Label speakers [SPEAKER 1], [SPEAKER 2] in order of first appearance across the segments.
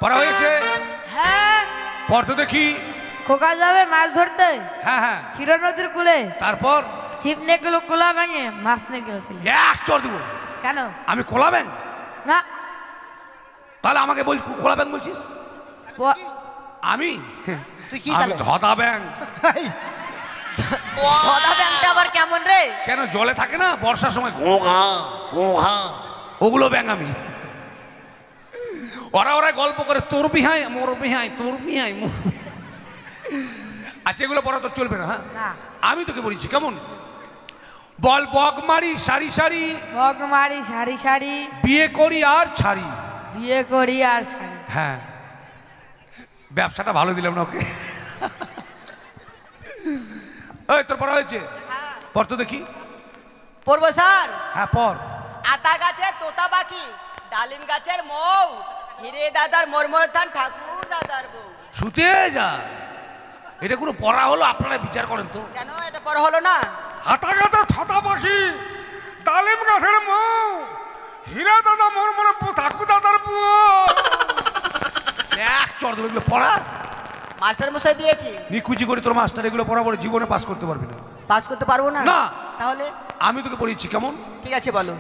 [SPEAKER 1] পড়া হয়েছে?
[SPEAKER 2] হ্যাঁ।
[SPEAKER 1] পড়তে দেখি।
[SPEAKER 2] খোকা যাবে মাছ ধরতে।
[SPEAKER 1] হ্যাঁ হ্যাঁ।
[SPEAKER 2] ক্ষীর নদীর কূলে।
[SPEAKER 1] তারপর
[SPEAKER 2] ছিপ নিয়ে গেল কোলা ভেঙে মাছ নিয়ে গেছিল।
[SPEAKER 1] এক চড় দেবো।
[SPEAKER 2] কেন?
[SPEAKER 1] আমি খোলা ব্যাং?
[SPEAKER 2] না।
[SPEAKER 1] তাহলে আমাকে বল খোলা ব্যাং বলছিস? আমি
[SPEAKER 2] তুই কি
[SPEAKER 1] আমি ধদা ব্যাং।
[SPEAKER 2] ধদা ব্যাংটা আবার কেমন রে?
[SPEAKER 1] কেন জলে থাকে না বর্ষার সময় ঘোঘা ঘোঘা, ওগুলো ব্যাং আমি। ওরা ওরা গল্প করে তোর বিহাই মোর বিহাই তোর বিহাই। আচ্ছা এগুলো পড়া তো চলবে না। হ্যাঁ আমি তোকে বলেছি কেমন বল। বক মারি সারি সারি,
[SPEAKER 2] বক মারি সারি সারি,
[SPEAKER 1] বিয়ে করি আর ছাড়ি।
[SPEAKER 2] বিয়ে করি আর ছাড়ি।
[SPEAKER 1] হ্যাঁ ব্যবসাটা ভালো দিলাম না ওকে। এই তোর পড়া হয়েছে? পড় তো দেখি।
[SPEAKER 3] পড়বো স্যার?
[SPEAKER 1] হ্যাঁ পড়।
[SPEAKER 3] আতা গাছের তোতা পাখি, ডালিম গাছের মৌ, হিরে দাদার মরমর থান ঠাকুর দাদার বউ।
[SPEAKER 1] শুতে যা। এটা কোনো পড়া হলো? আপনারা বিচার করেন তো।
[SPEAKER 3] কেন এটা পড়া হলো না?
[SPEAKER 1] হাতা গাছের ছাতা পাখি, ডালিম গাছের মৌ, হীরা দাদা মরমর ঠাকুর দাদার বউ। এক চড় দেবো এগুলো পড়া।
[SPEAKER 3] মাস্টার মশাই দিয়েছি।
[SPEAKER 1] নিকুচি করে তোর মাস্টার এগুলো পড়া পড়ে জীবনে পাস করতে পারবি না।
[SPEAKER 3] পাস করতে পারবো না?
[SPEAKER 1] না।
[SPEAKER 3] তাহলে
[SPEAKER 1] আমি তোকে পড়িয়েছি কেমন?
[SPEAKER 3] ঠিক আছে বলো।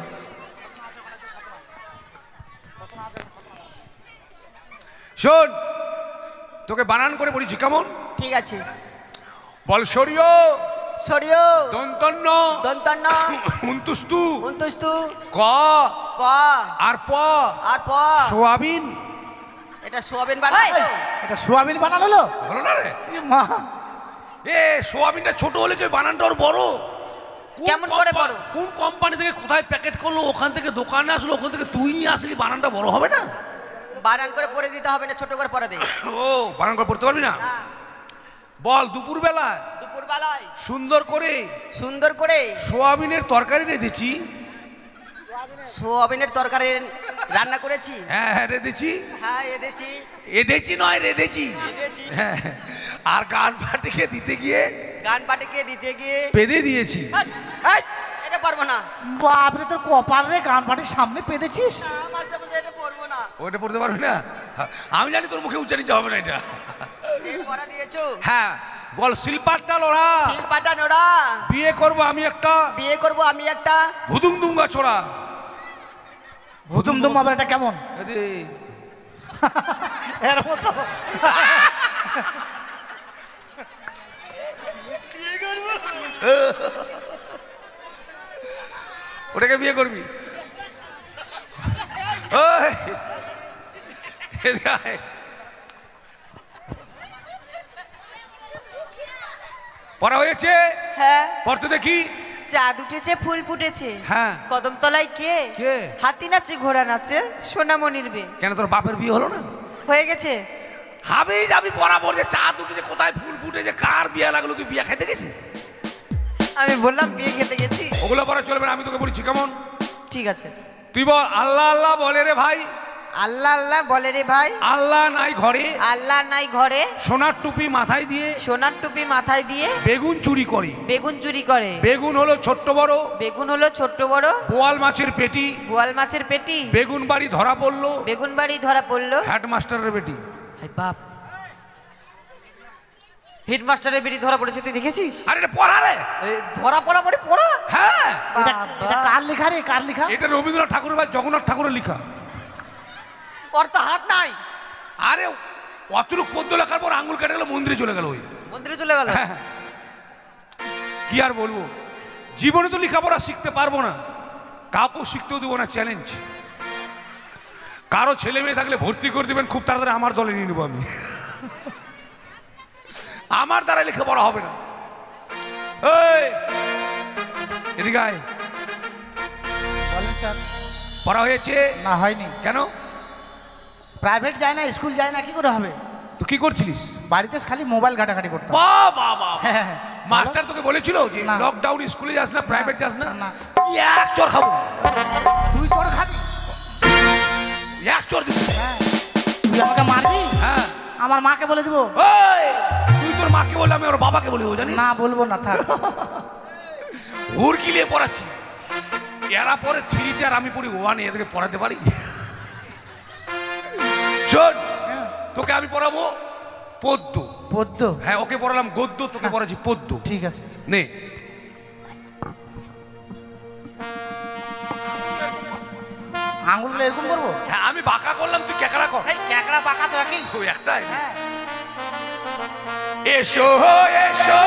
[SPEAKER 1] শোন তোকে বানান করে পড়িয়েছি কেমন?
[SPEAKER 3] ঠিক আছে
[SPEAKER 1] বল সরিয়
[SPEAKER 3] সরিয়
[SPEAKER 1] দন্তন্য
[SPEAKER 3] দন্তন্য
[SPEAKER 1] উন্তুস্তু
[SPEAKER 3] উন্তুস্তু
[SPEAKER 1] ক
[SPEAKER 3] ক
[SPEAKER 1] আর প
[SPEAKER 3] আর প
[SPEAKER 1] সোয়াবিন।
[SPEAKER 3] এটা সোয়াবিন বানানো?
[SPEAKER 4] এটা সোয়াবিন বানানো হলো?
[SPEAKER 1] হলো না রে
[SPEAKER 4] মা,
[SPEAKER 1] এ সোয়াবিনটা ছোট হলে কি বানানটা ওর বড়?
[SPEAKER 3] কেমন করে বড়?
[SPEAKER 1] কোন কোম্পানি থেকে কোথায় প্যাকেট করলো, ওখান থেকে দোকানে আসলো, ওখান থেকে তুই নিয়ে আসলি, বানানটা বড় হবে না?
[SPEAKER 3] বানান করে পড়ে দিতে হবে না, ছোট করে পড়ে দে।
[SPEAKER 1] ও বানান করে পড়তে পারবি না? বল দুপুর বেলা
[SPEAKER 3] দুপুর বেলায়
[SPEAKER 1] সুন্দর করে
[SPEAKER 3] সুন্দর করে
[SPEAKER 1] সোয়াবিনের তরকারি রেঁধেছি।
[SPEAKER 3] সোয়াবিনের তরকারি রান্না করেছি।
[SPEAKER 1] হ্যাঁ হ্যাঁ রেঁধেছি।
[SPEAKER 3] হ্যাঁ এদেছি।
[SPEAKER 1] এঁধেছি নয় রেঁধেছি। হ্যাঁ আর গান পাটিকে দিতে গিয়ে
[SPEAKER 3] গান পাটিকে দিতে গিয়ে
[SPEAKER 1] বেঁধে দিয়েছি।
[SPEAKER 3] এই, এটা পারবো না।
[SPEAKER 4] বাপরে তোর কপাল রে, গান পাটির সামনে পেতেছিস।
[SPEAKER 3] মাস্টার মশাই এটা পড়বো না।
[SPEAKER 1] ওটা পড়তে পারবি না? আমি জানি তোর মুখে উচ্চারিত হবে না এটা।
[SPEAKER 3] এই পড়া দিয়েছো?
[SPEAKER 1] হ্যাঁ বল শিল্পাটটা লোড়া,
[SPEAKER 3] শিল্পাটা নোড়া,
[SPEAKER 1] বিয়ে করবো আমি একটা,
[SPEAKER 3] বিয়ে করবো আমি একটা,
[SPEAKER 1] ভুদুং দুঙ্গা ছোড়া।
[SPEAKER 4] হুতুম দুম আবার এটা কেমন?
[SPEAKER 1] আরে
[SPEAKER 4] এর মতো
[SPEAKER 1] ওটাকে বিয়ে করবি? ওই এদিকে আয়। পড়া হয়েছে?
[SPEAKER 3] হ্যাঁ
[SPEAKER 1] পড়তে দেখি।
[SPEAKER 3] চাঁদ উঠেছে ফুল ফুটেছে,
[SPEAKER 1] হ্যাঁ
[SPEAKER 3] কদম তলায় কে
[SPEAKER 1] কে?
[SPEAKER 3] হাতি নাচে ঘোড়া নাচে সোনামণির বে।
[SPEAKER 1] কেন তোর বাপের বিয়ে হলো না?
[SPEAKER 3] হয়ে গেছে।
[SPEAKER 1] হাবি যাবি বরাবর যে চাঁদ উঠেছে, কোথায় ফুল ফুটেছে, কার বিয়ে লাগলো, তুই বিয়ে খাইতে গেছিস?
[SPEAKER 3] আমি বললাম বিয়ে খেতে গেছি।
[SPEAKER 1] ওগুলো পড়া চলবে না, আমি তোকে বলছি কেমন।
[SPEAKER 3] ঠিক আছে
[SPEAKER 1] তুই বল আল্লাহ আল্লাহ বলে রে ভাই।
[SPEAKER 3] আল্লাহ আল্লাহ বলে রে ভাই।
[SPEAKER 1] আল্লাহ নাই ঘরে,
[SPEAKER 3] আল্লাহ নাই ঘরে,
[SPEAKER 1] সোনার টুপি মাথায় দিয়ে
[SPEAKER 3] সোনার টুপি মাথায় দিয়ে
[SPEAKER 1] বেগুন চুরি করে।
[SPEAKER 3] বেগুন চুরি করে।
[SPEAKER 1] বেগুন হলো ছোট্ট বড়,
[SPEAKER 3] বেগুন হলো ছোট্ট বড়,
[SPEAKER 1] বোয়াল মাছের পেটি,
[SPEAKER 3] বোয়াল মাছের পেটি,
[SPEAKER 1] বেগুন বাড়ি ধরা পড়লো
[SPEAKER 3] বেগুন বাড়ি ধরা পড়লো
[SPEAKER 1] হেডমাস্টারের বেটি।
[SPEAKER 3] হাই বাপ, হেডমাস্টারের বেটি ধরা পড়েছে, তুই দেখেছিস?
[SPEAKER 1] আরে এটা পড়া রে।
[SPEAKER 3] ধরা পড়া পড়ে পড়া।
[SPEAKER 1] হ্যাঁ
[SPEAKER 4] এটা কার লেখা রে, কার লেখা?
[SPEAKER 1] এটা রবীন্দ্রনাথ ঠাকুরের বা জগন্নাথ ঠাকুরের লেখা।
[SPEAKER 3] ওর তো হাত নাই।
[SPEAKER 1] আরে অতটুক পদ্য লেখার পর আঙুল কেটে গেল, মন্দিরে চলে গেল। ওই
[SPEAKER 3] মন্দিরে চলে গেল।
[SPEAKER 1] কি আর বলবো, জীবনে তো লেখাপড়া শিখতে পারবো না, কাউকে শিখতেও দেবো না, চ্যালেঞ্জ। কারো ছেলে মেয়ে থাকলে ভর্তি করে দেবেন, খুব তাড়াতাড়ি আমার দলে নিয়ে নেবো আমি। আমার দ্বারা লেখাপড়া হবে না। এই এদিকে আয়।
[SPEAKER 4] বলেন স্যার।
[SPEAKER 1] পড়া হয়েছে?
[SPEAKER 4] না হয়নি।
[SPEAKER 1] কেন?
[SPEAKER 4] প্রাইভেট যায় না, স্কুল যায় না, কি করে হবে?
[SPEAKER 1] তো কি করছিলিস?
[SPEAKER 4] বাড়িতে খালি মোবাইল ঘাটাঘাটি করতাম।
[SPEAKER 1] বাহ বাহ বাহ।
[SPEAKER 4] হ্যাঁ,
[SPEAKER 1] মাস্টার তোকে বলেছিল যে
[SPEAKER 4] না।
[SPEAKER 1] লকডাউন স্কুলে যাস না, প্রাইভেট যাস না?
[SPEAKER 4] না।
[SPEAKER 1] এক চোর খাবো।
[SPEAKER 4] তুই তোর খাবি?
[SPEAKER 1] এক চোর দিবি।
[SPEAKER 4] হ্যাঁ। তুই আমাকে মারবি?
[SPEAKER 1] হ্যাঁ।
[SPEAKER 4] আমার মাকে বলে দেবো?
[SPEAKER 1] ওই তুই তোর মাকে বললে, আমি ওর বাবাকে বলে দেবো, জানিস?
[SPEAKER 4] না বলবো না, থাক।
[SPEAKER 1] হুড়কি নিয়ে পড়াচ্ছি, এরা পরে 3-তে আর আমি পড়ি 1-এ, এদেরকে পড়াতে পারি? শোন তোকে আমি পড়াবো পদ্য।
[SPEAKER 4] পদ্য?
[SPEAKER 1] হ্যাঁ, ওকে পড়ালাম গদ্য, তোকে পড়াচ্ছি পদ্য।
[SPEAKER 4] ঠিক আছে।
[SPEAKER 1] নে,
[SPEAKER 4] আঙুলগুলো এরকম করবো?
[SPEAKER 1] হ্যাঁ, আমি বাঁকা করলাম, তুই ক্যাকড়া কর।
[SPEAKER 4] এই ক্যাকড়া পাকা তো একই।
[SPEAKER 1] ওই একটাই।
[SPEAKER 4] হ্যাঁ।
[SPEAKER 1] এসো এসো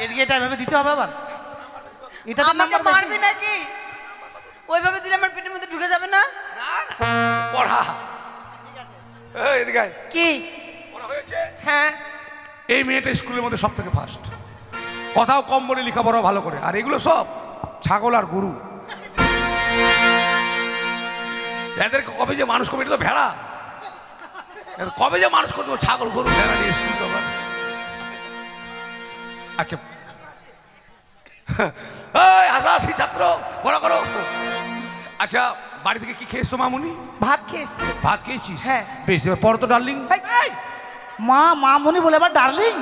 [SPEAKER 4] এদিকে এটা এভাবে দিতে হবে আবার? এটা তো
[SPEAKER 3] আমাকে
[SPEAKER 4] নাম্বার
[SPEAKER 3] মারবি নাকি? ওইভাবে দিলে আমার পেটের মধ্যে ঢুকে যাবে না?
[SPEAKER 1] পড়া। এই এদিকে আয়।
[SPEAKER 3] কি?
[SPEAKER 1] পড়া হয়েছে?
[SPEAKER 3] হ্যাঁ।
[SPEAKER 1] এই মেয়েটা স্কুলের মধ্যে সব থেকে ফার্স্ট, কথাও কম বলে, লেখাপড়া ভালো করে। আর এগুলো সব ছাগল আর গরু। এদেরকে কবে যে মানুষ করবে? এটা তো ভেড়া। কবে যে মানুষ করবে ছাগল গরু ভেড়া নিয়ে স্কুল করবে? আচ্ছা, এই হাসাহাসি ছাত্র, পড়া করো। আচ্ছা, বাড়ি থেকে কি খেয়েছো মামুনি?
[SPEAKER 3] ভাত খেয়েছি।
[SPEAKER 1] ভাত খেয়েছিস?
[SPEAKER 3] হ্যাঁ।
[SPEAKER 1] বেশ, এবার পড়ো তো ডার্লিং।
[SPEAKER 4] মা মামুনি বলে আবার ডার্লিং?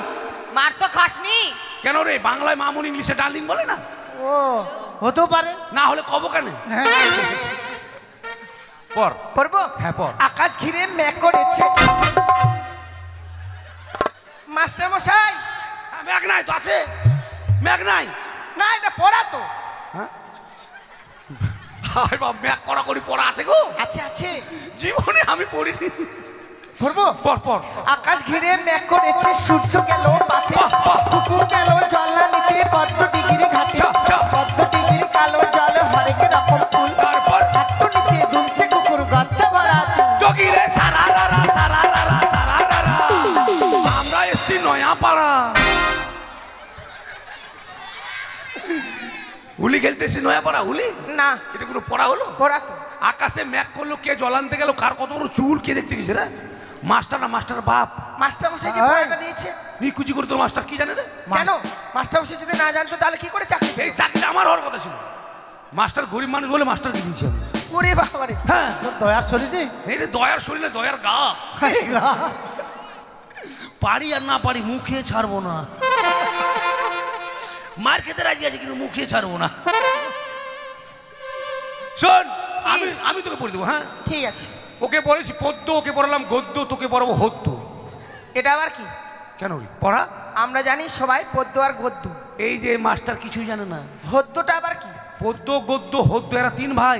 [SPEAKER 2] মার তো খাসনি।
[SPEAKER 1] কেন রে, বাংলায় মামুনি, ইংলিশে ডার্লিং বলে না?
[SPEAKER 4] ও হতেও পারে।
[SPEAKER 1] না হলে কব কেন?
[SPEAKER 4] হ্যাঁ।
[SPEAKER 1] পড়।
[SPEAKER 3] পড়বো?
[SPEAKER 1] হ্যাঁ, পড়।
[SPEAKER 3] আকাশ ঘিরে মেঘ করেছে। মাস্টার মশাই।
[SPEAKER 1] হ্যাঁ, ম্যাগ নাই তো? আছে ম্যাগ নাই?
[SPEAKER 3] না, এটা পড়া তো।
[SPEAKER 1] হ্যাঁ, হায় বাপ, ম্যাগ করা করি পড়া আছে গো?
[SPEAKER 3] আছে আছে।
[SPEAKER 1] জীবনে আমি পড়িনি।
[SPEAKER 3] পড়বো?
[SPEAKER 1] পড় পড়।
[SPEAKER 3] আকাশ ঘিরে মেঘ করেছে, সূর্য গেল মাঠে,
[SPEAKER 1] বাহ, বাহ।
[SPEAKER 3] পুকুর গেল জল নিতে, পদ্ম ডিগিরি ঘাটে,
[SPEAKER 1] যা, যা।
[SPEAKER 3] পদ্ম ডিগিরি কালো জল, হরেক রকম ফুল,
[SPEAKER 1] তারপর
[SPEAKER 3] হাঁটু নিচে দুলছে কুকুর, গচ্চা ভরা চুল।
[SPEAKER 1] যোগী রে সারারারা সারারারা সারারারা, আমরা এসছি নয়া পাড়া। হুলি খেলতে এসছি নয়া পাড়া। হুলি
[SPEAKER 3] না,
[SPEAKER 1] এটা কোনো পড়া হলো?
[SPEAKER 3] পড়া তো।
[SPEAKER 1] আকাশে ম্যাগ করলো, কে জল আনতে গেল, কার কত বড় চুল, কে দেখতে গেছে রে? মাস্টার না মাস্টার বাপ?
[SPEAKER 3] মাস্টার মশাই যে
[SPEAKER 4] এই।
[SPEAKER 3] পড়াটা দিয়েছে।
[SPEAKER 1] নিকুচি করে তোর মাস্টার কি জানে রে?
[SPEAKER 3] কেন? মাস্টার মশাই যদি না জানতো তাহলে কি করে চাকরি
[SPEAKER 1] এই
[SPEAKER 3] পেতো?
[SPEAKER 1] চাকরিটা আমার হওয়ার কথা ছিল। মাস্টার গরিব মানুষ বলে মাস্টার দিয়েছি আমি।
[SPEAKER 3] ওরে বাবারে।
[SPEAKER 1] হ্যাঁ,
[SPEAKER 4] তোর দয়ার শরীরে
[SPEAKER 1] এই রে দয়ার শরীরে দয়ার গা। পারি আর না পারি, মুখে ছাড়বো না। মার খেতে রাজি আছে কিন্তু মুখে ছাড়বো না। শোন, আমি তোকে পড়ে দেবো। হ্যাঁ,
[SPEAKER 3] ঠিক আছে।
[SPEAKER 1] ওকে পড়েছি পদ্য, ওকে পড়ালাম গদ্য, তোকে পড়াবো হদ্য।
[SPEAKER 3] এটা আবার কি?
[SPEAKER 1] কেন রে পড়া?
[SPEAKER 3] আমরা জানি সবাই পদ্য আর গদ্য।
[SPEAKER 1] এই যে মাস্টার কিছুই জানে না।
[SPEAKER 3] হদ্যটা আবার কি?
[SPEAKER 1] পদ্য গদ্য হদ্য এরা তিন ভাই।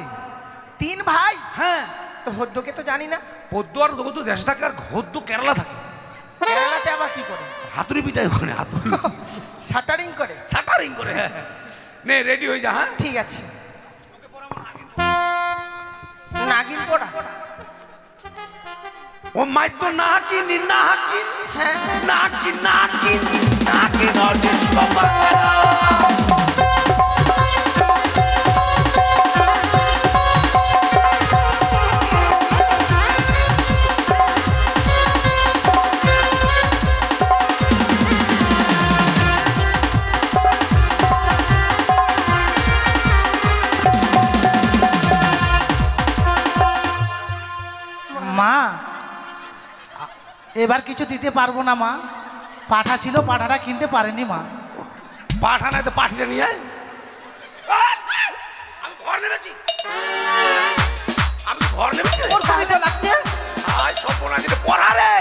[SPEAKER 3] তিন ভাই?
[SPEAKER 1] হ্যাঁ,
[SPEAKER 3] তো হদ্যকে তো জানি না।
[SPEAKER 1] পদ্য আর গদ্য দেশে থাকে, আর হদ্য কেরালা থাকে।
[SPEAKER 3] কেরালাতে আবার কি করে?
[SPEAKER 1] হাতুড়ি পিটাই ওখানে, হাতুড়ি
[SPEAKER 3] শাটারিং করে।
[SPEAKER 1] শাটারিং করে। হ্যাঁ, নে রেডি হয়ে যা। হ্যাঁ,
[SPEAKER 3] ঠিক আছে। নাগিন পড়া?
[SPEAKER 1] ও মাই তো নাকিন নাকিন
[SPEAKER 3] হ্যাঁ।
[SPEAKER 1] নাকিন নাকিন নাকিন অডিস বাবা।
[SPEAKER 4] মা এবার কিছু দিতে পারবো না মা। পাঠা ছিল, পাঠাটা কিনতে পারেনি মা।
[SPEAKER 1] পাঠা নাই তো পাঠিটা নিয়ে আয়। আমি ঘর নেমেছি, আমি ঘর নেমেছি।
[SPEAKER 3] ওর কবিতা লাগছে।
[SPEAKER 1] আয় সপনা দিতে পড়া রে।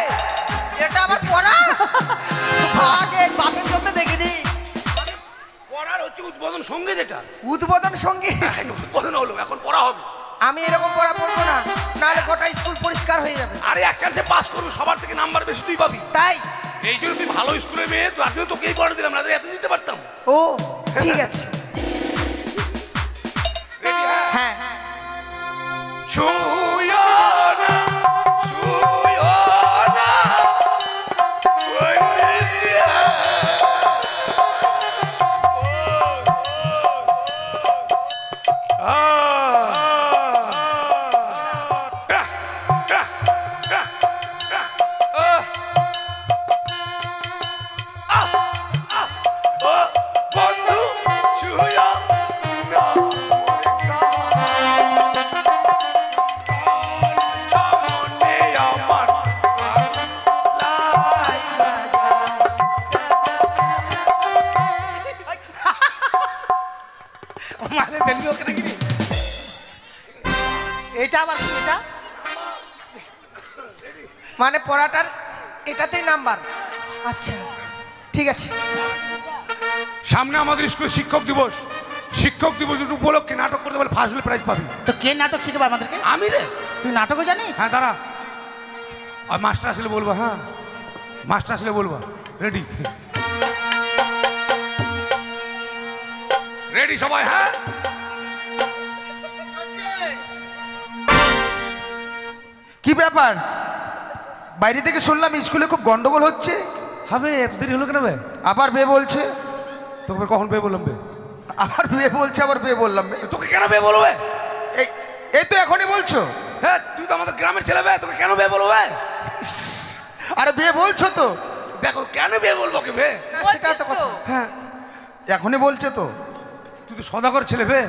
[SPEAKER 3] এটা আবার পড়া? আগে বাপের জন্য দেখিনি।
[SPEAKER 1] পড়ার হচ্ছে উদ্বোধন সঙ্গীত। এটা
[SPEAKER 3] উদ্বোধন সঙ্গীত?
[SPEAKER 1] উদ্বোধন হলো, এখন পড়া হবে।
[SPEAKER 3] আমি এরকম পড়া পড়বো না, নাহলে গোটা স্কুল পরিষ্কার হয়ে যাবে।
[SPEAKER 1] আরে এক চান্সে পাস করবি, সবার থেকে নাম্বার বেশি তুই পাবি।
[SPEAKER 3] তাই?
[SPEAKER 1] এই জন্য তুই ভালো স্কুলের মেয়ে, তো আজকে তোকেই পড়া দিলাম, না এত দিতে পারতাম।
[SPEAKER 3] ও ঠিক আছে।
[SPEAKER 1] রেডি? হ্যাঁ,
[SPEAKER 3] হ্যাঁ।
[SPEAKER 1] ছুঁয়ো না, ছুঁয়ো না, ওই দিয়া। লোক নাকি রে?
[SPEAKER 4] এটা আবার কি এটা?
[SPEAKER 5] মানে পড়াটার এটাতেই নাম্বার। আচ্ছা ঠিক আছে।
[SPEAKER 1] সামনে আমাদের স্কুলে শিক্ষক দিবস। শিক্ষক দিবস উপলক্ষে নাটক করতে বলে ফার্স্ট হলে প্রাইজ পাবি।
[SPEAKER 4] তো কে নাটক শিখবে আমাদেরকে?
[SPEAKER 1] আমি রে।
[SPEAKER 4] তুই নাটকও জানিস?
[SPEAKER 1] হ্যাঁ দাঁড়া, আর মাস্টার আসলে বলবো। হ্যাঁ মাস্টার আসলে বলবো। রেডি রেডি সবাই? হ্যাঁ
[SPEAKER 5] কি ব্যাপার, বাইরে থেকে শুনলাম স্কুলে খুব গন্ডগোল হচ্ছে।
[SPEAKER 1] হবে এত দেরি হলো কেন বে?
[SPEAKER 5] আবার বে বলছে,
[SPEAKER 1] তোকে কখন বে বললাম বে?
[SPEAKER 5] আবার বে বলছে, আবার বে বললাম বে।
[SPEAKER 1] তোকে কেন বে বলবে?
[SPEAKER 5] এই এই তো এখনই বলছো।
[SPEAKER 1] হ্যাঁ তুই তো আমাদের গ্রামের ছেলে বে, তোকে কেন বে বলবে?
[SPEAKER 5] আরে বে বলছো তো।
[SPEAKER 1] দেখো কেন বে বলবো কে বে?
[SPEAKER 5] না, সেটা তো কথা।
[SPEAKER 1] হ্যাঁ
[SPEAKER 5] এখনই বলছো তো।
[SPEAKER 1] তুই তো সদাগর ছেলে বে।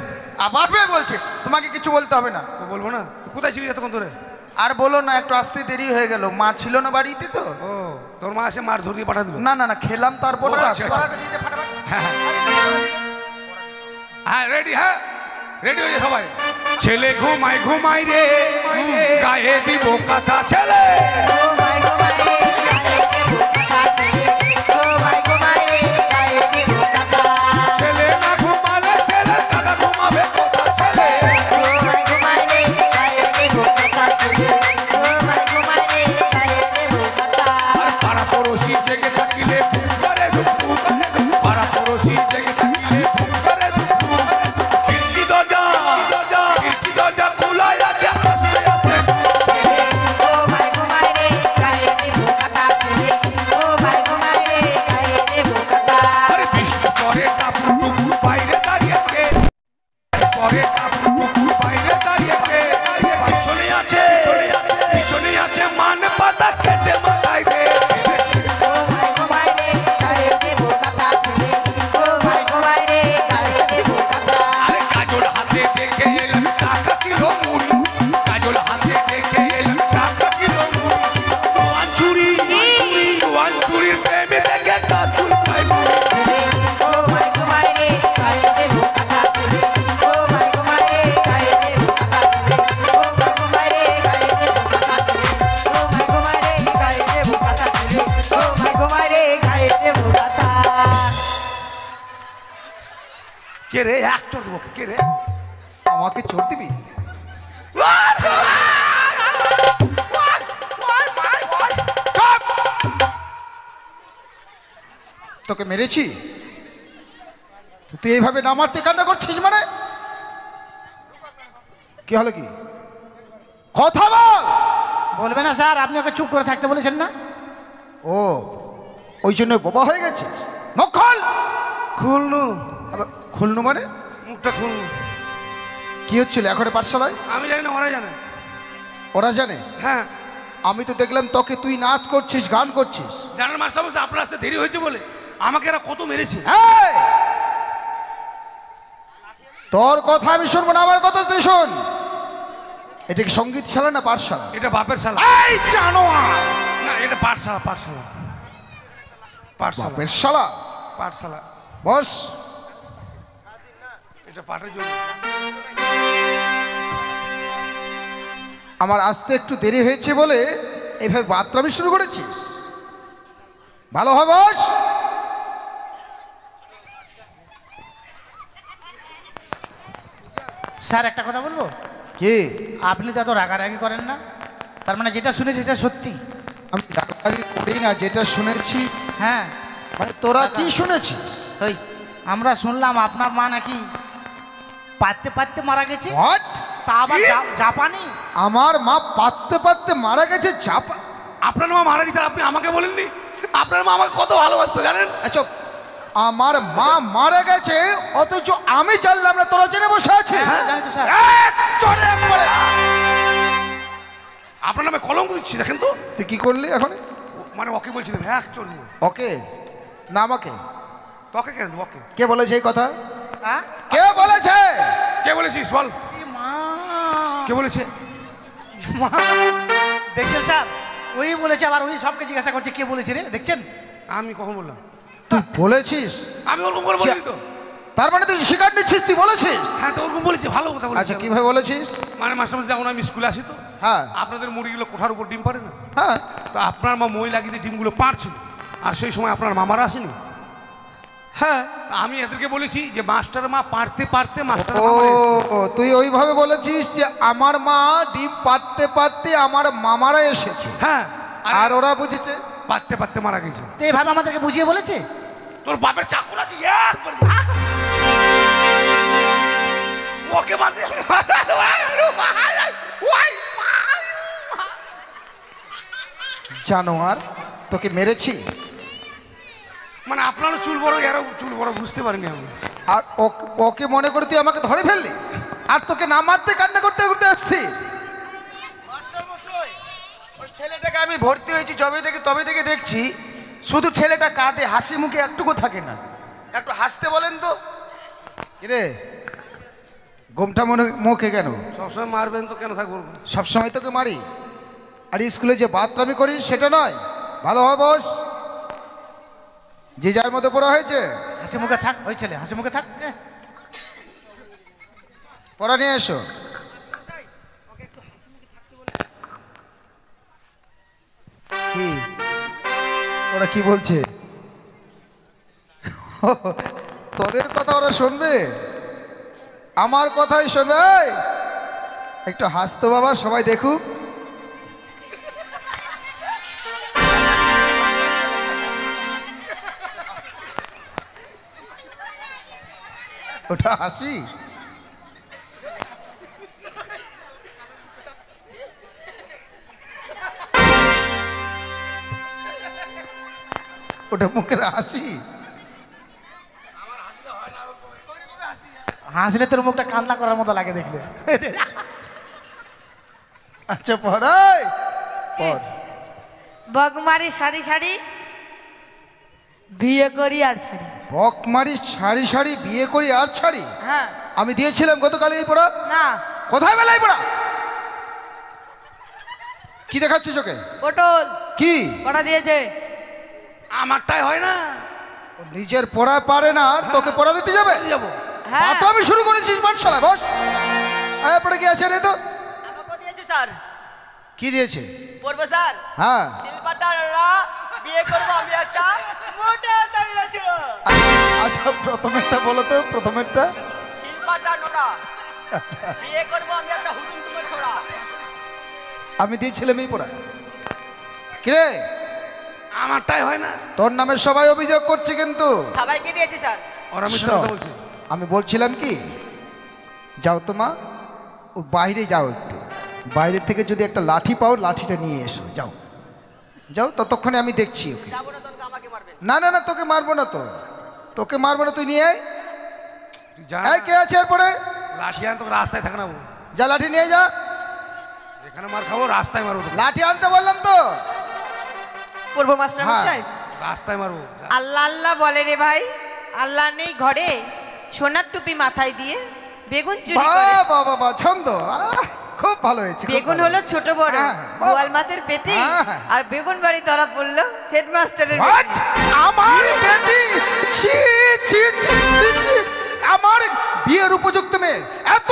[SPEAKER 5] আবার বে বলছে, তোমাকে কিছু বলতে হবে না।
[SPEAKER 1] ও বলবো না? তুই কোথায় ছিলি এতক্ষণ ধরে?
[SPEAKER 5] আর বলো না, একটু আসতে দেরি হয়ে গেল, মা ছিল না বাড়িতে তো।
[SPEAKER 1] ও তোর মা এসে মার ধর দিয়ে পাঠা দিল?
[SPEAKER 5] না না না, খেলাম তারপর
[SPEAKER 1] ও,
[SPEAKER 5] তো
[SPEAKER 1] আচ্ছা,
[SPEAKER 5] আসলাম।
[SPEAKER 1] আচ্ছা। হ্যাঁ হ্যাঁ রেডি। হ্যাঁ রেডি হয়ে যা সবাই। ছেলে ঘুমাই ঘুমাই রে, গায়ে দিব কথা ছেলে। ছেলে না ঘুমালে ছেলে কাকা ঘুমাবে কোথা ছেলে। আর পাড়া পড়োশি জেগে থাকিলে ফুক করে ধুকু করে, পাড়া পড়োশি জেগে থাকিলে ফুক করে ধুকু করে। খিড়কি দরজা খোলাই আছে, আস্তে আস্তে। আরে বৃষ্টি পরে কাপড় টুকু বাইরে দাঁড়িয়েছে, পরে কাপড় টুকু বাইরে দাঁড়িয়েছে। পিছনে আছে মান পাতা কেটে মাথায় দে। আরে কাজল হাতে দেখে এলাম টাকা কিলো মুড়ি, কাজল হাতে দেখে এলাম টাকা কিলো মুড়ি। ওয়ান চুরির প্রেমে দেখে কাজুল পাই মুড়ি। কে রে অ্যাক্টর দেবো? কে রে?
[SPEAKER 5] আমাকে চোর দিবি? তোকে মেরেছি তো তুই এইভাবে না মারতে কান্না করছিস মানে? কি হলো কি? কথা বল।
[SPEAKER 4] বলবে না স্যার, আপনি ওকে চুপ করে থাকতে বলেছেন না?
[SPEAKER 5] ও ওই জন্য বোবা হয়ে গেছিস? মুখ খোল।
[SPEAKER 1] খুলনু
[SPEAKER 5] আবার খুলনু মানে?
[SPEAKER 1] মুখটা খুলনু।
[SPEAKER 5] কি হচ্ছিল এখন পাঠশালায়?
[SPEAKER 1] আমি জানি না, ওরা জানে।
[SPEAKER 5] ওরা জানে?
[SPEAKER 1] হ্যাঁ
[SPEAKER 5] আমি তো দেখলাম তোকে, তুই নাচ করছিস, গান করছিস।
[SPEAKER 1] জানার মাস্টার বলছে আপনার আসতে দেরি হয়েছে বলে আমাকে এরা কত মেরেছে।
[SPEAKER 5] এই! তোর কথা আমি শুনবো না, আমার কথা তুই শোন। এটা কি সঙ্গীতশালা না পাঠশালা?
[SPEAKER 1] এটা বাপের শালা।
[SPEAKER 5] এই জানোয়ার!
[SPEAKER 1] না এটা পাঠশালা, পাঠশালা, পাঠশালা,
[SPEAKER 5] বাপের শালা।
[SPEAKER 1] পাঠশালা।
[SPEAKER 5] বস।
[SPEAKER 1] এটা পাঠের জন্য।
[SPEAKER 5] আমার আসতে একটু দেরি হয়েছে বলে এইভাবে বাতরামি শুরু করেছিস? ভালো হয় বস।
[SPEAKER 4] স্যার একটা কথা বলবো?
[SPEAKER 5] কি?
[SPEAKER 4] আপনি তো এত রাগারাগি করেন না, তার মানে যেটা শুনেছি সেটা সত্যি?
[SPEAKER 5] আমি রাগারাগি করি না, যেটা শুনেছি।
[SPEAKER 4] হ্যাঁ
[SPEAKER 5] মানে তোরা কি শুনেছিস?
[SPEAKER 4] ওই আমরা শুনলাম আপনার মা নাকি পাততে পাততে মারা গেছে।
[SPEAKER 5] হোয়াট?
[SPEAKER 4] তা আবার জাপানি?
[SPEAKER 5] আমার মা পাততে পাততে মারা গেছে? চাপা?
[SPEAKER 1] আপনার মা মারা গেছে আপনি আমাকে বলেননি? আপনার মা আমাকে কত ভালোবাসতো জানেন?
[SPEAKER 5] আচ্ছা, আমার মা মারা গেছে অথচ আমি জানলাম না, তোরা জেনে বসে আছিস?
[SPEAKER 4] হ্যাঁ, জানি তো স্যার।
[SPEAKER 5] চলে একবারে।
[SPEAKER 1] আপনার নামে কলঙ্ক দিচ্ছি দেখেন তো।
[SPEAKER 5] তুই কি করলি এখন?
[SPEAKER 1] মানে ওকে বলছিলাম হ্যাঁ চলবো।
[SPEAKER 5] ওকে না আমাকে?
[SPEAKER 1] তোকে কেন ওকে?
[SPEAKER 5] কে বলেছে এই কথা?
[SPEAKER 4] হ্যাঁ?
[SPEAKER 5] কে বলেছে?
[SPEAKER 1] কে বলেছিস বল?
[SPEAKER 4] এ মা!
[SPEAKER 1] কে বলেছে?
[SPEAKER 4] মা! দেখছেন স্যার, ওই বলেছে, আবার ওই সবকে জিজ্ঞাসা করছে কে বলেছে রে, দেখছেন?
[SPEAKER 1] আমি কখন বললাম?
[SPEAKER 5] তুই বলেছিস?
[SPEAKER 1] আমি ওরকম করে বলিনি তো।
[SPEAKER 5] তার মানে তুই স্বীকার নিচ্ছিস, তুই বলেছিস?
[SPEAKER 1] হ্যাঁ তো ওরকম বলেছি, ভালো কথা বলেছি।
[SPEAKER 5] আচ্ছা কিভাবে বলেছিস?
[SPEAKER 1] মানে মাস্টার যখন আমি স্কুলে আসি তো
[SPEAKER 5] হ্যাঁ
[SPEAKER 1] আপনাদের মুরগিগুলো কোঠার উপর ডিম পারে না,
[SPEAKER 5] হ্যাঁ
[SPEAKER 1] তো আপনার মা মই লাগিয়ে দিয়ে ডিমগুলো পারছিল, আর সেই সময় আপনার মামারা আসেনি।
[SPEAKER 5] হ্যাঁ।
[SPEAKER 1] আমি এদেরকে বলেছি যে মাস্টার মা পারতে পারতে মাস্টার
[SPEAKER 5] ও
[SPEAKER 1] মামা এসেছে।
[SPEAKER 5] তুই ওইভাবে বলেছিস যে আমার মা ডিম পাড়তে পারতে আমার মামারা এসেছে,
[SPEAKER 1] হ্যাঁ
[SPEAKER 5] আর ওরা বুঝেছে
[SPEAKER 1] পারতে পারতে মারা গেছে।
[SPEAKER 4] তো এইভাবে আমাদেরকে বুঝিয়ে বলেছে।
[SPEAKER 1] তোর বাপের চাকর আছে একবার ওকে মার দে।
[SPEAKER 5] জানোয়ার, তোকে মেরেছি।
[SPEAKER 1] মানে আপনারও চুল বড়, এরও চুল বড়, বুঝতে পারিনি আমি।
[SPEAKER 5] আর ওকে মনে করে তুই আমাকে ধরে ফেললি, আর তোকে না মারতে কান্না করতে করতে আসছি।
[SPEAKER 6] ওই ছেলেটাকে আমি ভর্তি হয়েছি তবে থেকে দেখছি শুধু ছেলেটা কাঁদে, হাসি মুখে একটুকু থাকে না। একটু হাসতে বলেন তো।
[SPEAKER 5] কিরে গোমটা মুখে কেন?
[SPEAKER 1] সবসময় মারবেন তো কেন থাকবো?
[SPEAKER 5] সবসময় তোকে মারি, আর স্কুলে যে বাতরামি করিস সেটা নয়। ভালো হয় বস, যে যার মধ্যে পড়া হয়েছে
[SPEAKER 4] হাসি মুখে থাক, ওই ছেলে হাসি মুখে থাক।
[SPEAKER 5] পড়া নিয়ে এসো। কি ওরা কি বলছে? তোদের কথা ওরা শুনবে, আমার কথাই শুনবে। এই, একটু হাসতো বাবা, সবাই দেখুক। ওটা হাসি? ওটা মুখের হাসি?
[SPEAKER 4] হাসলে তোর মুখটা কান্না করার মতো লাগে দেখলে।
[SPEAKER 5] আচ্ছা পড়াই পড়।
[SPEAKER 2] বকমারি সারি সারি বিয়ে করি আর ছাড়ি।
[SPEAKER 5] বক মারি সারি সারি বিয়ে করি আর ছাড়ি?
[SPEAKER 2] হ্যাঁ।
[SPEAKER 5] আমি দিয়েছিলাম গতকাল এই পড়া।
[SPEAKER 2] না,
[SPEAKER 5] কোথায় বেলাই পড়া? কি দেখাচ্ছিস ওকে?
[SPEAKER 2] পটল
[SPEAKER 5] কি
[SPEAKER 2] পড়া দিয়েছে।
[SPEAKER 1] আমারটাই হয় না,
[SPEAKER 5] ও নিজের পড়া পারে না, আর তোকে পড়া দিতে যাবে?
[SPEAKER 1] যাবো।
[SPEAKER 2] হ্যাঁ,
[SPEAKER 5] আমি শুরু করেছিস পাঠশালা, বস। পড়ে কি আছে রে? তো
[SPEAKER 3] আমাকে দিয়েছে স্যার।
[SPEAKER 5] কি দিয়েছে?
[SPEAKER 3] পড়বো স্যার।
[SPEAKER 5] হ্যাঁ
[SPEAKER 3] শিল্পাটারা বিয়ে করবো আমি একটা মোটা তামিলা ছিল।
[SPEAKER 5] আচ্ছা প্রথমেরটা বলো তো, প্রথমেরটা।
[SPEAKER 3] শিল্পাটা নোটা বিয়ে করবো আমি একটা হুড়ুম তুমে ছোড়া।
[SPEAKER 5] আমি দিয়েছিলাম এই পড়া। কিরে
[SPEAKER 1] আমারটাই হয় না।
[SPEAKER 5] তোর নামে সবাই অভিযোগ করছে কিন্তু।
[SPEAKER 3] সবাইকে দিয়েছি স্যার।
[SPEAKER 1] ওরা মিথ্যা
[SPEAKER 5] শোনো,
[SPEAKER 1] কথা বলছে।
[SPEAKER 5] আমি বলছিলাম কি, যাও তো মা, ও বাইরে যাও একটু, বাইরে থেকে যদি একটা লাঠি পাও লাঠিটা নিয়ে এসো, যাও যাও, ততক্ষণে আমি দেখছি ওকে।
[SPEAKER 3] যাবো না তোকে, আমাকে মারবেন।
[SPEAKER 5] না না না, তোকে মারবো না, তো তোকে মারবো না, তুই নিয়ে আয়।
[SPEAKER 1] তুই যা,
[SPEAKER 5] এই কে আছে এরপরে?
[SPEAKER 1] লাঠি আন, তোকে রাস্তায় থাকে না বউ।
[SPEAKER 5] যা লাঠি নিয়ে যা।
[SPEAKER 1] এখানে মার খাবো, রাস্তায় মারবো তোকে।
[SPEAKER 5] লাঠি আনতে বললাম তো।
[SPEAKER 2] পড়বো মাস্টার
[SPEAKER 5] হ্যাঁ।
[SPEAKER 2] মশাই।
[SPEAKER 1] রাস্তায় মারবো। যা।
[SPEAKER 2] আল্লাহ আল্লাহ বলে রে ভাই, আল্লাহ নেই ঘরে, সোনার টুপি মাথায় দিয়ে বেগুন চুরি করে।
[SPEAKER 5] বাহ বাহ বাহ, ছন্দ, খুব ভালো হয়েছে, খুব
[SPEAKER 2] বেগুন
[SPEAKER 5] ভালো।
[SPEAKER 2] হলো ছোট বড়,
[SPEAKER 5] হ্যাঁ, বাহ।
[SPEAKER 2] বোয়াল মাছের পেটি,
[SPEAKER 5] হ্যাঁ।
[SPEAKER 2] আর বেগুন বাড়ি ধরা পড়লো হেডমাস্টারের
[SPEAKER 5] What?
[SPEAKER 2] বেটি।
[SPEAKER 5] আমার বেটি? ছি ছি ছি ছি ছি। আমার বিয়ের উপযুক্ত মেয়ে এত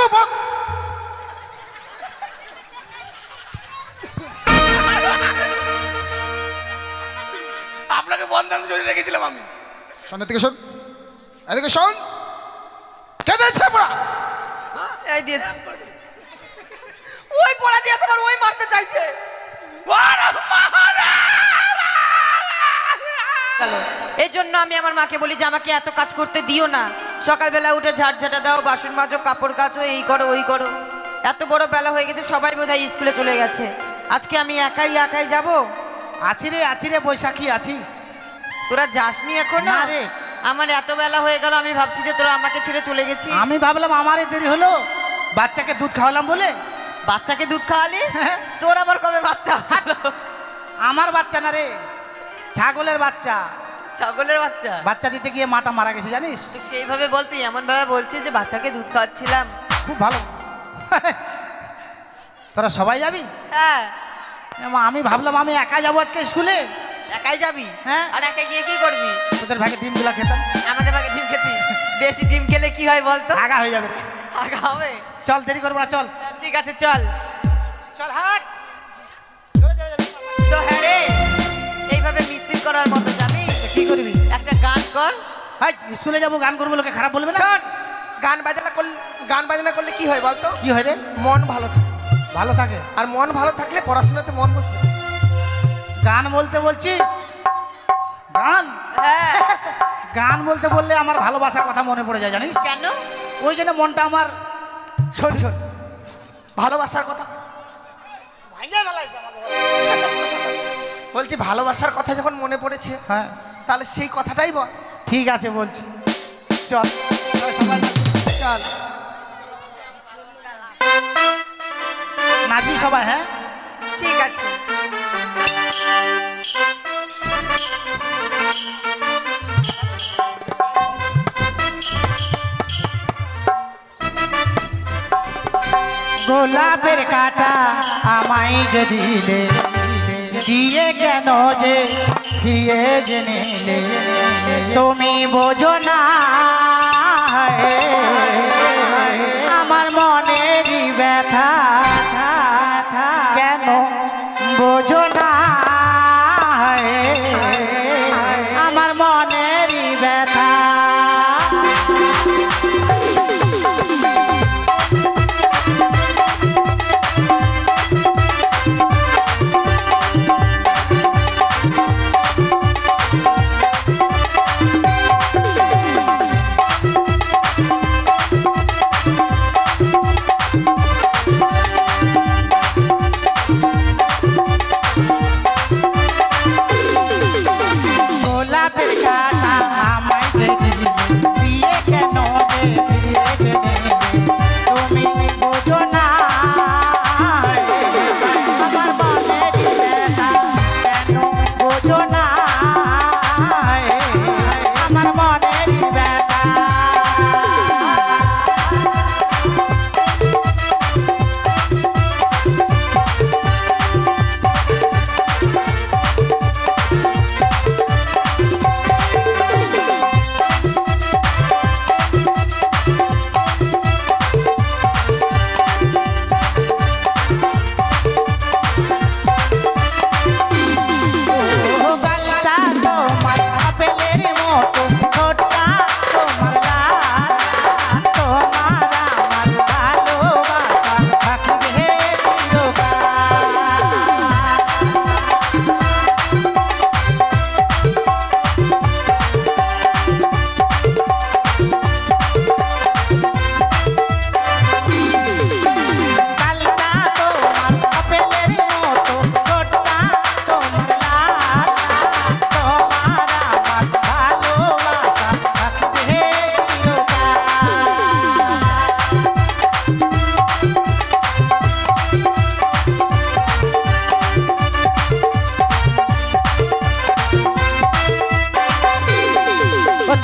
[SPEAKER 1] আপনাকে বন্ধন জড়িয়ে রেখেছিলাম আমি।
[SPEAKER 5] শোন এদিকে, শোন এদিকে, শোন। কে দিয়েছে পড়া?
[SPEAKER 2] এই দিয়েছে। ওই পড়া দিয়েছে, আবার ওই মারতে চাইছে। এই জন্য আমি আমার মাকে বলি যে আমাকে এত কাজ করতে দিও না। সকালবেলা উঠে ঝাড়ঝাটা দাও, বাসন মাজো, কাপড় কাচো, এই করো ওই করো। এত বড় বেলা হয়ে গেছে, সবাই বোধহয় স্কুলে চলে গেছে, আজকে আমি একাই একাই যাব।
[SPEAKER 4] আছি রে বৈশাখী আছি।
[SPEAKER 2] তোরা যাসনি এখনো?
[SPEAKER 4] না রে।
[SPEAKER 2] আমার এত বেলা হয়ে গেল, আমি ভাবছি যে তোরা আমাকে ছেড়ে চলে গেছিস।
[SPEAKER 4] আমি ভাবলাম আমারই দেরি হলো, বাচ্চাকে দুধ খাওয়ালাম বলে।
[SPEAKER 2] বাচ্চাকে দুধ খাওয়ালি? তোর আবার কবে বাচ্চা হলো?
[SPEAKER 4] আমার বাচ্চা না রে, ছাগলের বাচ্চা।
[SPEAKER 2] ছাগলের বাচ্চা?
[SPEAKER 4] বাচ্চা দিতে গিয়ে মাটা মারা গেছে জানিস।
[SPEAKER 2] তো সেইভাবে বলতে, এমন ভাবে বলছিস যে বাচ্চাকে দুধ খাওয়াচ্ছিলাম।
[SPEAKER 4] খুব ভালো। তোরা সবাই যাবি?
[SPEAKER 2] হ্যাঁ।
[SPEAKER 4] আমি ভাবলাম আমি একা যাবো আজকে স্কুলে,
[SPEAKER 2] একাই যাবি?
[SPEAKER 4] হ্যাঁ।
[SPEAKER 2] আর একা গিয়ে কি করবি?
[SPEAKER 4] তোদের ভাগে ডিমগুলা খেতাম,
[SPEAKER 2] আমাদের ভাগে ডিম খেতি। বেশি ডিম খেলে কি হয় বলতো?
[SPEAKER 4] আগা হয়ে যাবে রে।
[SPEAKER 2] আগা হবে।
[SPEAKER 4] চল, দেরি করবো না, চল
[SPEAKER 2] ঠিক আছে চল।
[SPEAKER 4] চল হাট।
[SPEAKER 2] তো হ্যাঁ রে, এইভাবে মিস্ত্রি করার মতো যাবি?
[SPEAKER 4] কি করবি?
[SPEAKER 2] একটা গান কর।
[SPEAKER 4] হাই, স্কুলে যাবো, গান করবো, লোকে খারাপ বলবে না?
[SPEAKER 6] শোন, গান বাজনা করলে কি হয় বলতো?
[SPEAKER 4] কি হয় রে?
[SPEAKER 6] মন ভালো থাকে,
[SPEAKER 4] ভালো থাকে।
[SPEAKER 6] আর মন ভালো থাকলে পড়াশোনাতে মন বসবে।
[SPEAKER 4] গান বলতে বলছিস? গান
[SPEAKER 2] হ্যাঁ।
[SPEAKER 4] গান বলতে বললে আমার ভালোবাসার কথা মনে পড়ে যায়, জানিস?
[SPEAKER 2] কেন?
[SPEAKER 4] ওই জন্য মনটা আমার
[SPEAKER 6] শোন শোন, ভালোবাসার কথা বলছি, ভালোবাসার কথা যখন মনে পড়েছে,
[SPEAKER 4] হ্যাঁ
[SPEAKER 6] তাহলে সেই কথাটাই বল।
[SPEAKER 4] ঠিক আছে বলছি, চল চল, সবাই
[SPEAKER 6] চল।
[SPEAKER 4] নাচবি সবাই, হ্যাঁ?
[SPEAKER 2] ঠিক আছে।
[SPEAKER 4] গোলাপের কাটা আমায় যে দিলে, দিয়ে কেন যে ফিরে যে নিলে, তুমি বোঝো না আমার মনেরই ব্যথা, কেন বোঝো না আমার মনেরই ব্যথা।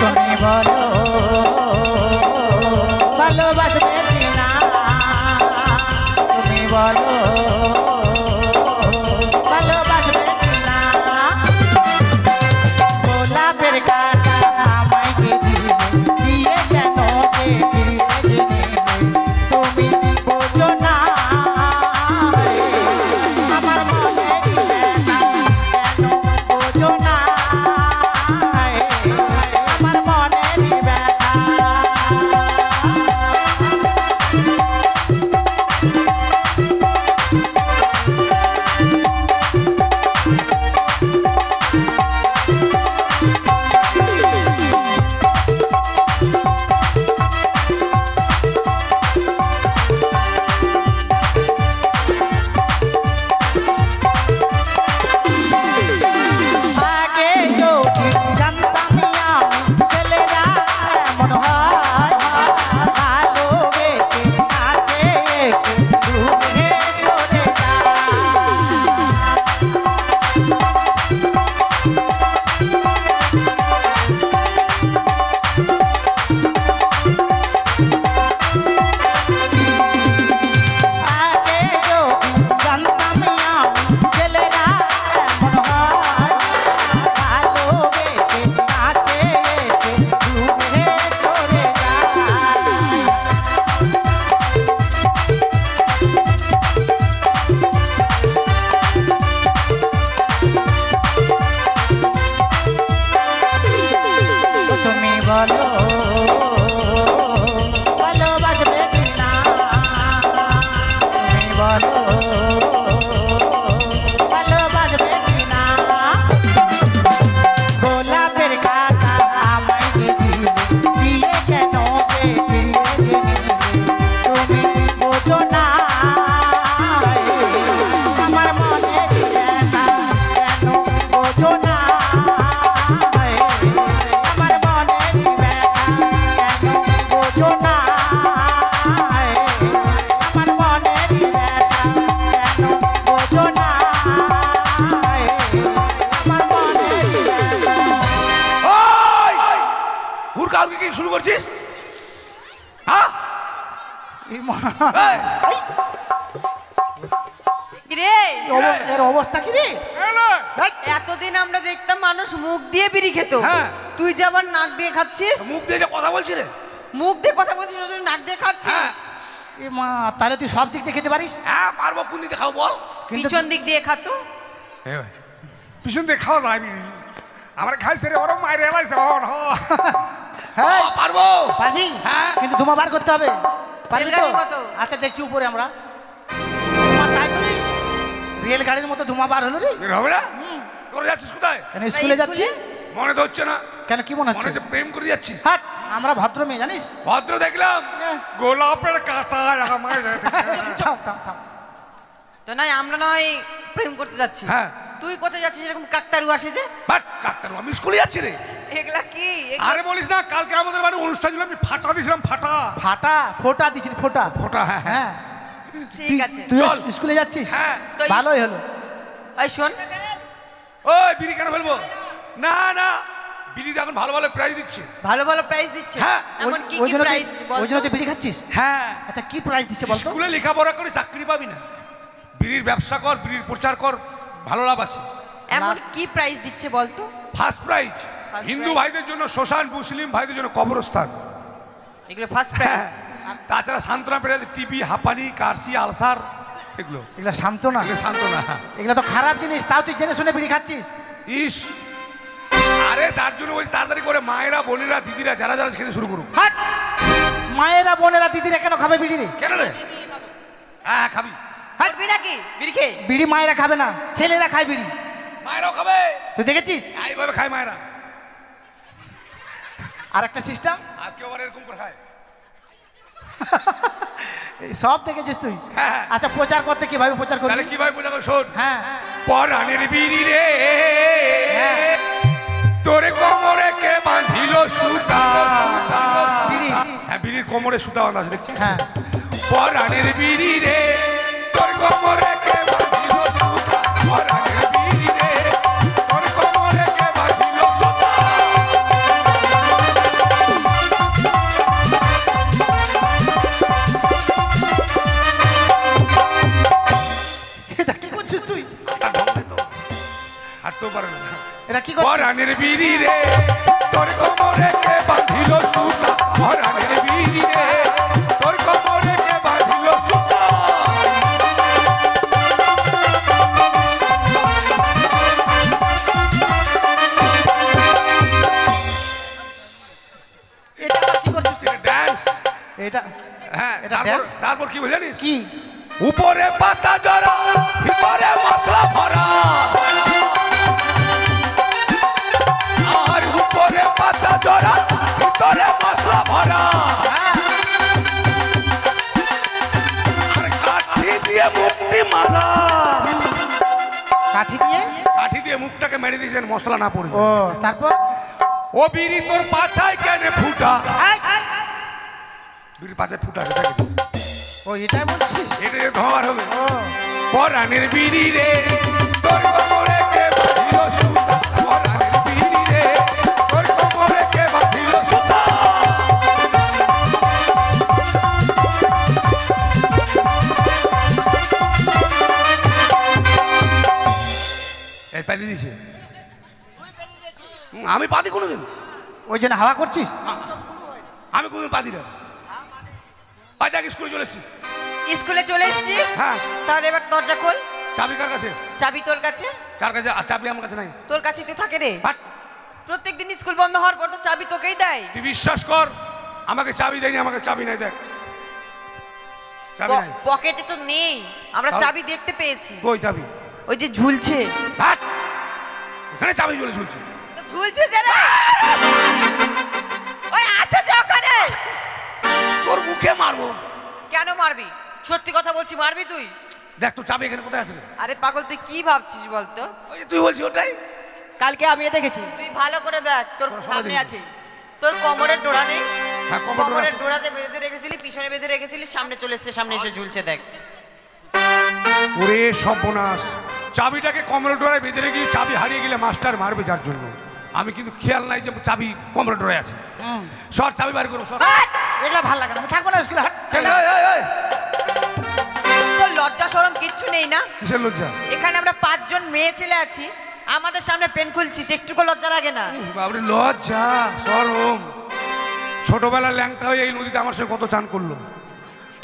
[SPEAKER 4] তুমি বলো ভালোবাসবে কিনা, তুমি বলো ভালোবাসবে কিনা, গোলাপের কাটা আমায় যে দিলে, দিয়ে কেন যে ফিরে যে নিলে, তুমি বোঝো না আমার মনের ব্যথা, কেন বোঝো না আমার মনের ব্যথা।
[SPEAKER 1] কাউকে কি শুরু করছিস? হ্যাঁ
[SPEAKER 4] এই মা,
[SPEAKER 1] এই,
[SPEAKER 2] কি রে
[SPEAKER 4] এর অবস্থা কি রে?
[SPEAKER 1] এলে।
[SPEAKER 2] এতদিন আমরা দেখতাম মানুষ মুখ দিয়ে বিড়ি খেত,
[SPEAKER 1] হ্যাঁ।
[SPEAKER 2] তুই যে আবার নাক দিয়ে খাচ্ছিস।
[SPEAKER 1] মুখ দিয়ে যে কথা বলছি রে।
[SPEAKER 2] মুখ দিয়ে কথা বলছিস ওই জন্য নাক দিয়ে খাচ্ছিস।
[SPEAKER 1] হ্যাঁ
[SPEAKER 4] এ মা, তাহলে তুই সব দিক দিয়ে খেতে পারিস?
[SPEAKER 1] হ্যাঁ পারবো, কোন দিকে খাও বল?
[SPEAKER 4] কিন্তু
[SPEAKER 2] পিছন দিক দিয়ে খাতো।
[SPEAKER 1] পিছন দিয়ে খাওয়া যায়নি, আমার খাইছে রে, ওরম মায়ের এলাইছে।
[SPEAKER 4] হ্যাঁ,
[SPEAKER 1] পারবো।
[SPEAKER 4] পারবি?
[SPEAKER 1] হ্যাঁ।
[SPEAKER 4] কিন্তু ধোঁয়া বার করতে হবে, পারবি তো?
[SPEAKER 2] রেলগাড়ির মতো।
[SPEAKER 4] আচ্ছা দেখছি উপরে আমরা। মা, তাই তো রে, রেল গাড়ির মতো ধোঁয়া বার হলো রে।
[SPEAKER 1] বের হবে না? তোরা যাচ্ছিস কোথায়?
[SPEAKER 4] কেন স্কুলে যাচ্ছি?
[SPEAKER 1] মনে তো হচ্ছে না।
[SPEAKER 4] কেন, কি মনে
[SPEAKER 1] মনে
[SPEAKER 4] হচ্ছে?
[SPEAKER 1] হচ্ছে প্রেম করে যাচ্ছিস।
[SPEAKER 4] হাট, আমরা ভদ্র মেয়ে জানিস।
[SPEAKER 1] ভদ্র দেখলাম,
[SPEAKER 4] হ্যাঁ।
[SPEAKER 1] গোলাপের কাঁটা আমার।
[SPEAKER 4] থাম, থাম, থাম।
[SPEAKER 2] তো নয় আমরা নয় প্রেম করতে যাচ্ছি।
[SPEAKER 1] হ্যাঁ।
[SPEAKER 2] তুই কোথায় যাচ্ছিস এরকম কাকতারু আসে যে?
[SPEAKER 1] বাট কাকতারু, আমি স্কুলে যাচ্ছি রে।
[SPEAKER 2] এগুলা কি?
[SPEAKER 1] আরে বলিস না, কালকে আমাদের বাড়ি অনুষ্ঠান ছিল, আমি ফাটা দিয়েছিলাম, ফাটা
[SPEAKER 4] ফাটা ফোটা দিচ্ছি, ফোটা।
[SPEAKER 1] ফোটা। হ্যাঁ হ্যাঁ
[SPEAKER 4] হ্যাঁ,
[SPEAKER 2] ঠিক আছে।
[SPEAKER 4] তুই
[SPEAKER 1] চল।
[SPEAKER 4] স্কুলে যাচ্ছিস?
[SPEAKER 1] হ্যাঁ।
[SPEAKER 2] তো
[SPEAKER 4] ভালোই হলো।
[SPEAKER 2] এই শোন,
[SPEAKER 1] ওই বিড়ি কেন ফেলবো? না না, বিড়িতে এখন ভালো ভালো প্রাইজ দিচ্ছে।
[SPEAKER 2] ভালো ভালো প্রাইজ দিচ্ছে।
[SPEAKER 1] হ্যাঁ।
[SPEAKER 2] এমন কি
[SPEAKER 4] ওই
[SPEAKER 2] কি
[SPEAKER 4] জন্য তুই-
[SPEAKER 2] প্রাইজ বল?
[SPEAKER 4] ওই জন্য তুই বিড়ি খাচ্ছিস?
[SPEAKER 1] হ্যাঁ,
[SPEAKER 4] আচ্ছা, কি প্রাইজ দিচ্ছে বলতো?
[SPEAKER 1] স্কুলে লেখাপড়া করে চাকরি পাবি না, বিড়ির ব্যবসা কর, বিড়ির প্রচার কর, ভালো লাভ আছে।
[SPEAKER 2] এমন কি প্রাইজ দিচ্ছে বলতো?
[SPEAKER 1] First prize
[SPEAKER 2] First
[SPEAKER 1] Hindu
[SPEAKER 2] prize?
[SPEAKER 1] ভাইদের জন্য শ্মশান, মুসলিম ভাইদের জন্য কবরস্থান।
[SPEAKER 2] এগুলো ফার্স্ট
[SPEAKER 1] হ্যাঁ,
[SPEAKER 2] প্রাইজ।
[SPEAKER 1] তাছাড়া সান্ত্বনা প্রাইজ টিবি, হাঁপানি, কাশি, আলসার, এগুলো
[SPEAKER 4] এগুলা শান্ত না,
[SPEAKER 1] এগুলো সান্ত্বনা।
[SPEAKER 4] এগুলা তো খারাপ জিনিস, তাও তুই জেনে শুনে বিড়ি খাচ্ছিস।
[SPEAKER 1] ইস, আরে তার জন্য বলছি তাড়াতাড়ি করে মায়েরা, বোনেরা, দিদিরা যারা যারা খেতে শুরু করুক।
[SPEAKER 4] হাট, মায়েরা বোনেরা দিদিরা কেন খাবে বিড়ি রে?
[SPEAKER 1] কেন রে? হ্যাঁ খাবি,
[SPEAKER 2] করবি নাকি বিড়ি খেয়ে?
[SPEAKER 4] বিড়ি মায়েরা খাবে না, ছেলেরা খায় বিড়ি।
[SPEAKER 1] মায়েরাও খাবে,
[SPEAKER 4] তুই দেখেছিস?
[SPEAKER 1] এইভাবে খায় মায়েরা।
[SPEAKER 4] আর একটা সিস্টেম,
[SPEAKER 1] আর কেউ আবার এরকম করে খায়?
[SPEAKER 4] সব দেখেছিস তুই?
[SPEAKER 1] হ্যাঁ।
[SPEAKER 4] আচ্ছা, প্রচার করতে কিভাবে প্রচার করবি?
[SPEAKER 1] তাহলে কিভাবে বোঝাবো? শোন,
[SPEAKER 4] হ্যাঁ,
[SPEAKER 1] পরাণের বিড়ি রে,
[SPEAKER 4] হ্যাঁ।
[SPEAKER 1] তোরে কোমরে কে বাঁধিল সুতা।
[SPEAKER 4] বিড়ি?
[SPEAKER 1] হ্যাঁ, বিড়ির কোমরে সুতা বাঁধা আছে, দেখছিস?
[SPEAKER 4] হ্যাঁ।
[SPEAKER 1] পরাণের বিড়ি রে, তোর কোমরে কে বাঁধিল সুতা। পরাণের বিড়ি রে, তোর কোমরে কে বাঁধিল সুতা।
[SPEAKER 4] এটা কি করছিস তুই?
[SPEAKER 1] তার ঢঙ্গে তো হাঁটতেও পারে না।
[SPEAKER 4] এটা কি করছিস?
[SPEAKER 1] পরাণের বিড়ি রে, তোর কোমরে কে বাঁধিল সুতা। পরাণের বিড়ি রে, তোর কোমরে কে বাঁধিল সুতা।
[SPEAKER 4] এটা আবার কি করছিস তুই?
[SPEAKER 1] ড্যান্স।
[SPEAKER 4] এটা
[SPEAKER 1] হ্যাঁ,
[SPEAKER 4] এটা
[SPEAKER 1] তারপর
[SPEAKER 4] dance?
[SPEAKER 1] তারপর কি জানিস?
[SPEAKER 4] কি?
[SPEAKER 1] উপরে পাতা জরা, ভিতরে মশলা ভরা। আর উপরে পাতা জরা, ভিতরে মশলা ভরা। আর কাঠি দিয়ে মুখটি মারা।
[SPEAKER 4] কাঠি দিয়ে?
[SPEAKER 1] কাঠি দিয়ে মুখটাকে মেরে দিয়েছেন মশলা না পড়ে।
[SPEAKER 4] ও, তারপর?
[SPEAKER 1] ও বিড়ি তোর পাছায় কেন ফুটা?
[SPEAKER 4] এই,
[SPEAKER 1] বিড়ির পাছায় ফুটা আছে, দেখি।
[SPEAKER 4] ও, এটাই বলছিস?
[SPEAKER 1] এটা ধোয়ার হবে।
[SPEAKER 4] ও,
[SPEAKER 1] পরাণের বিড়ি রে, তোর কোমরে কে বাঁধিল সুতা। পরাণের বিড়ি রে, তোর কোমরে কে বাঁধিল সুতা। এই পাতি দিছে। আমি পাতি কোনোদিন,
[SPEAKER 4] ওই জন্য হাওয়া করছিস?
[SPEAKER 1] আমি কোনোদিন পাতি না। আজ আগে স্কুলে চলে এসছি।
[SPEAKER 2] স্কুলে চলে এসেছি,
[SPEAKER 1] হ্যাঁ,
[SPEAKER 2] তাহলে এবার দরজা খোল।
[SPEAKER 1] চাবি কার কাছে?
[SPEAKER 2] চাবি তোর কাছে।
[SPEAKER 1] চার কাছে, আর চাবি আমার কাছে নাই।
[SPEAKER 2] তোর কাছেই তো থাকে রে।
[SPEAKER 1] বাট
[SPEAKER 2] প্রত্যেকদিন স্কুল বন্ধ হওয়ার পর তো চাবি তোকেই দেয়।
[SPEAKER 1] তুই বিশ্বাস কর, আমাকে চাবি দেয়নি, আমাকে চাবি নাই। দেখ, চাবি নাই।
[SPEAKER 2] পকেটে তো নেই, আমরা
[SPEAKER 1] তাহলে?
[SPEAKER 2] চাবি দেখতে পেয়েছি।
[SPEAKER 1] কই চাবি?
[SPEAKER 2] ওই যে ঝুলছে।
[SPEAKER 1] হাট! এখানে চাবি ঝুলে ঝুলছে।
[SPEAKER 2] তো ঝুলছে যে রে। ওই আছে যে ওখানে।
[SPEAKER 1] তোর মুখে মারবো।
[SPEAKER 2] কেন মারবি? সত্যি কথা বলছি, মারবি তুই?
[SPEAKER 1] দেখ তোর চাবি এখানে কোথায় আছে রে?
[SPEAKER 2] আরে পাগল, তুই কি ভাবছিস বলতো?
[SPEAKER 1] ওই যে তুই বলছিস ওটাই।
[SPEAKER 3] কালকে আমিও দেখেছি।
[SPEAKER 2] তুই ভালো করে দেখ, তোর
[SPEAKER 1] তোর সবাই
[SPEAKER 2] সামনে
[SPEAKER 1] দেখেছি।
[SPEAKER 2] আছে। তোর কোমরের ডোরা নেই?
[SPEAKER 1] হ্যাঁ, কোমরের ডোরা
[SPEAKER 2] কোমরের
[SPEAKER 1] আছে।
[SPEAKER 2] ডোরাতে বেঁধে রেখেছিলি, পিছনে বেঁধে রেখেছিলি, সামনে চলে এসেছে, সামনে এসে ঝুলছে, দেখ।
[SPEAKER 1] ওরে সর্বনাশ, চাবিটাকে কমরের ডোরায় বেঁধে রেখে চাবি হারিয়ে গেলে মাস্টার মারবে যার জন্য। আমি কিন্তু খেয়াল নাই যে চাবি কমরে ডরে আছে। সর চাবি বার করো, সর।
[SPEAKER 4] এগুলো ভালো লাগে না, আমি থাকবো না স্কুলে।
[SPEAKER 1] কেন? এই,
[SPEAKER 2] তোর লজ্জা শরম কিচ্ছু নেই না?
[SPEAKER 1] কিসের লজ্জা?
[SPEAKER 2] এখানে আমরা 5 জন মেয়ে ছেলে আছি, আমাদের সামনে পেন খুলছিস, একটুকু লজ্জা লাগে না?
[SPEAKER 1] বাবরে লজ্জা শরম। ছোটবেলার ল্যাংটা হয়ে এই নদীতে আমার সঙ্গে কত চান করলো,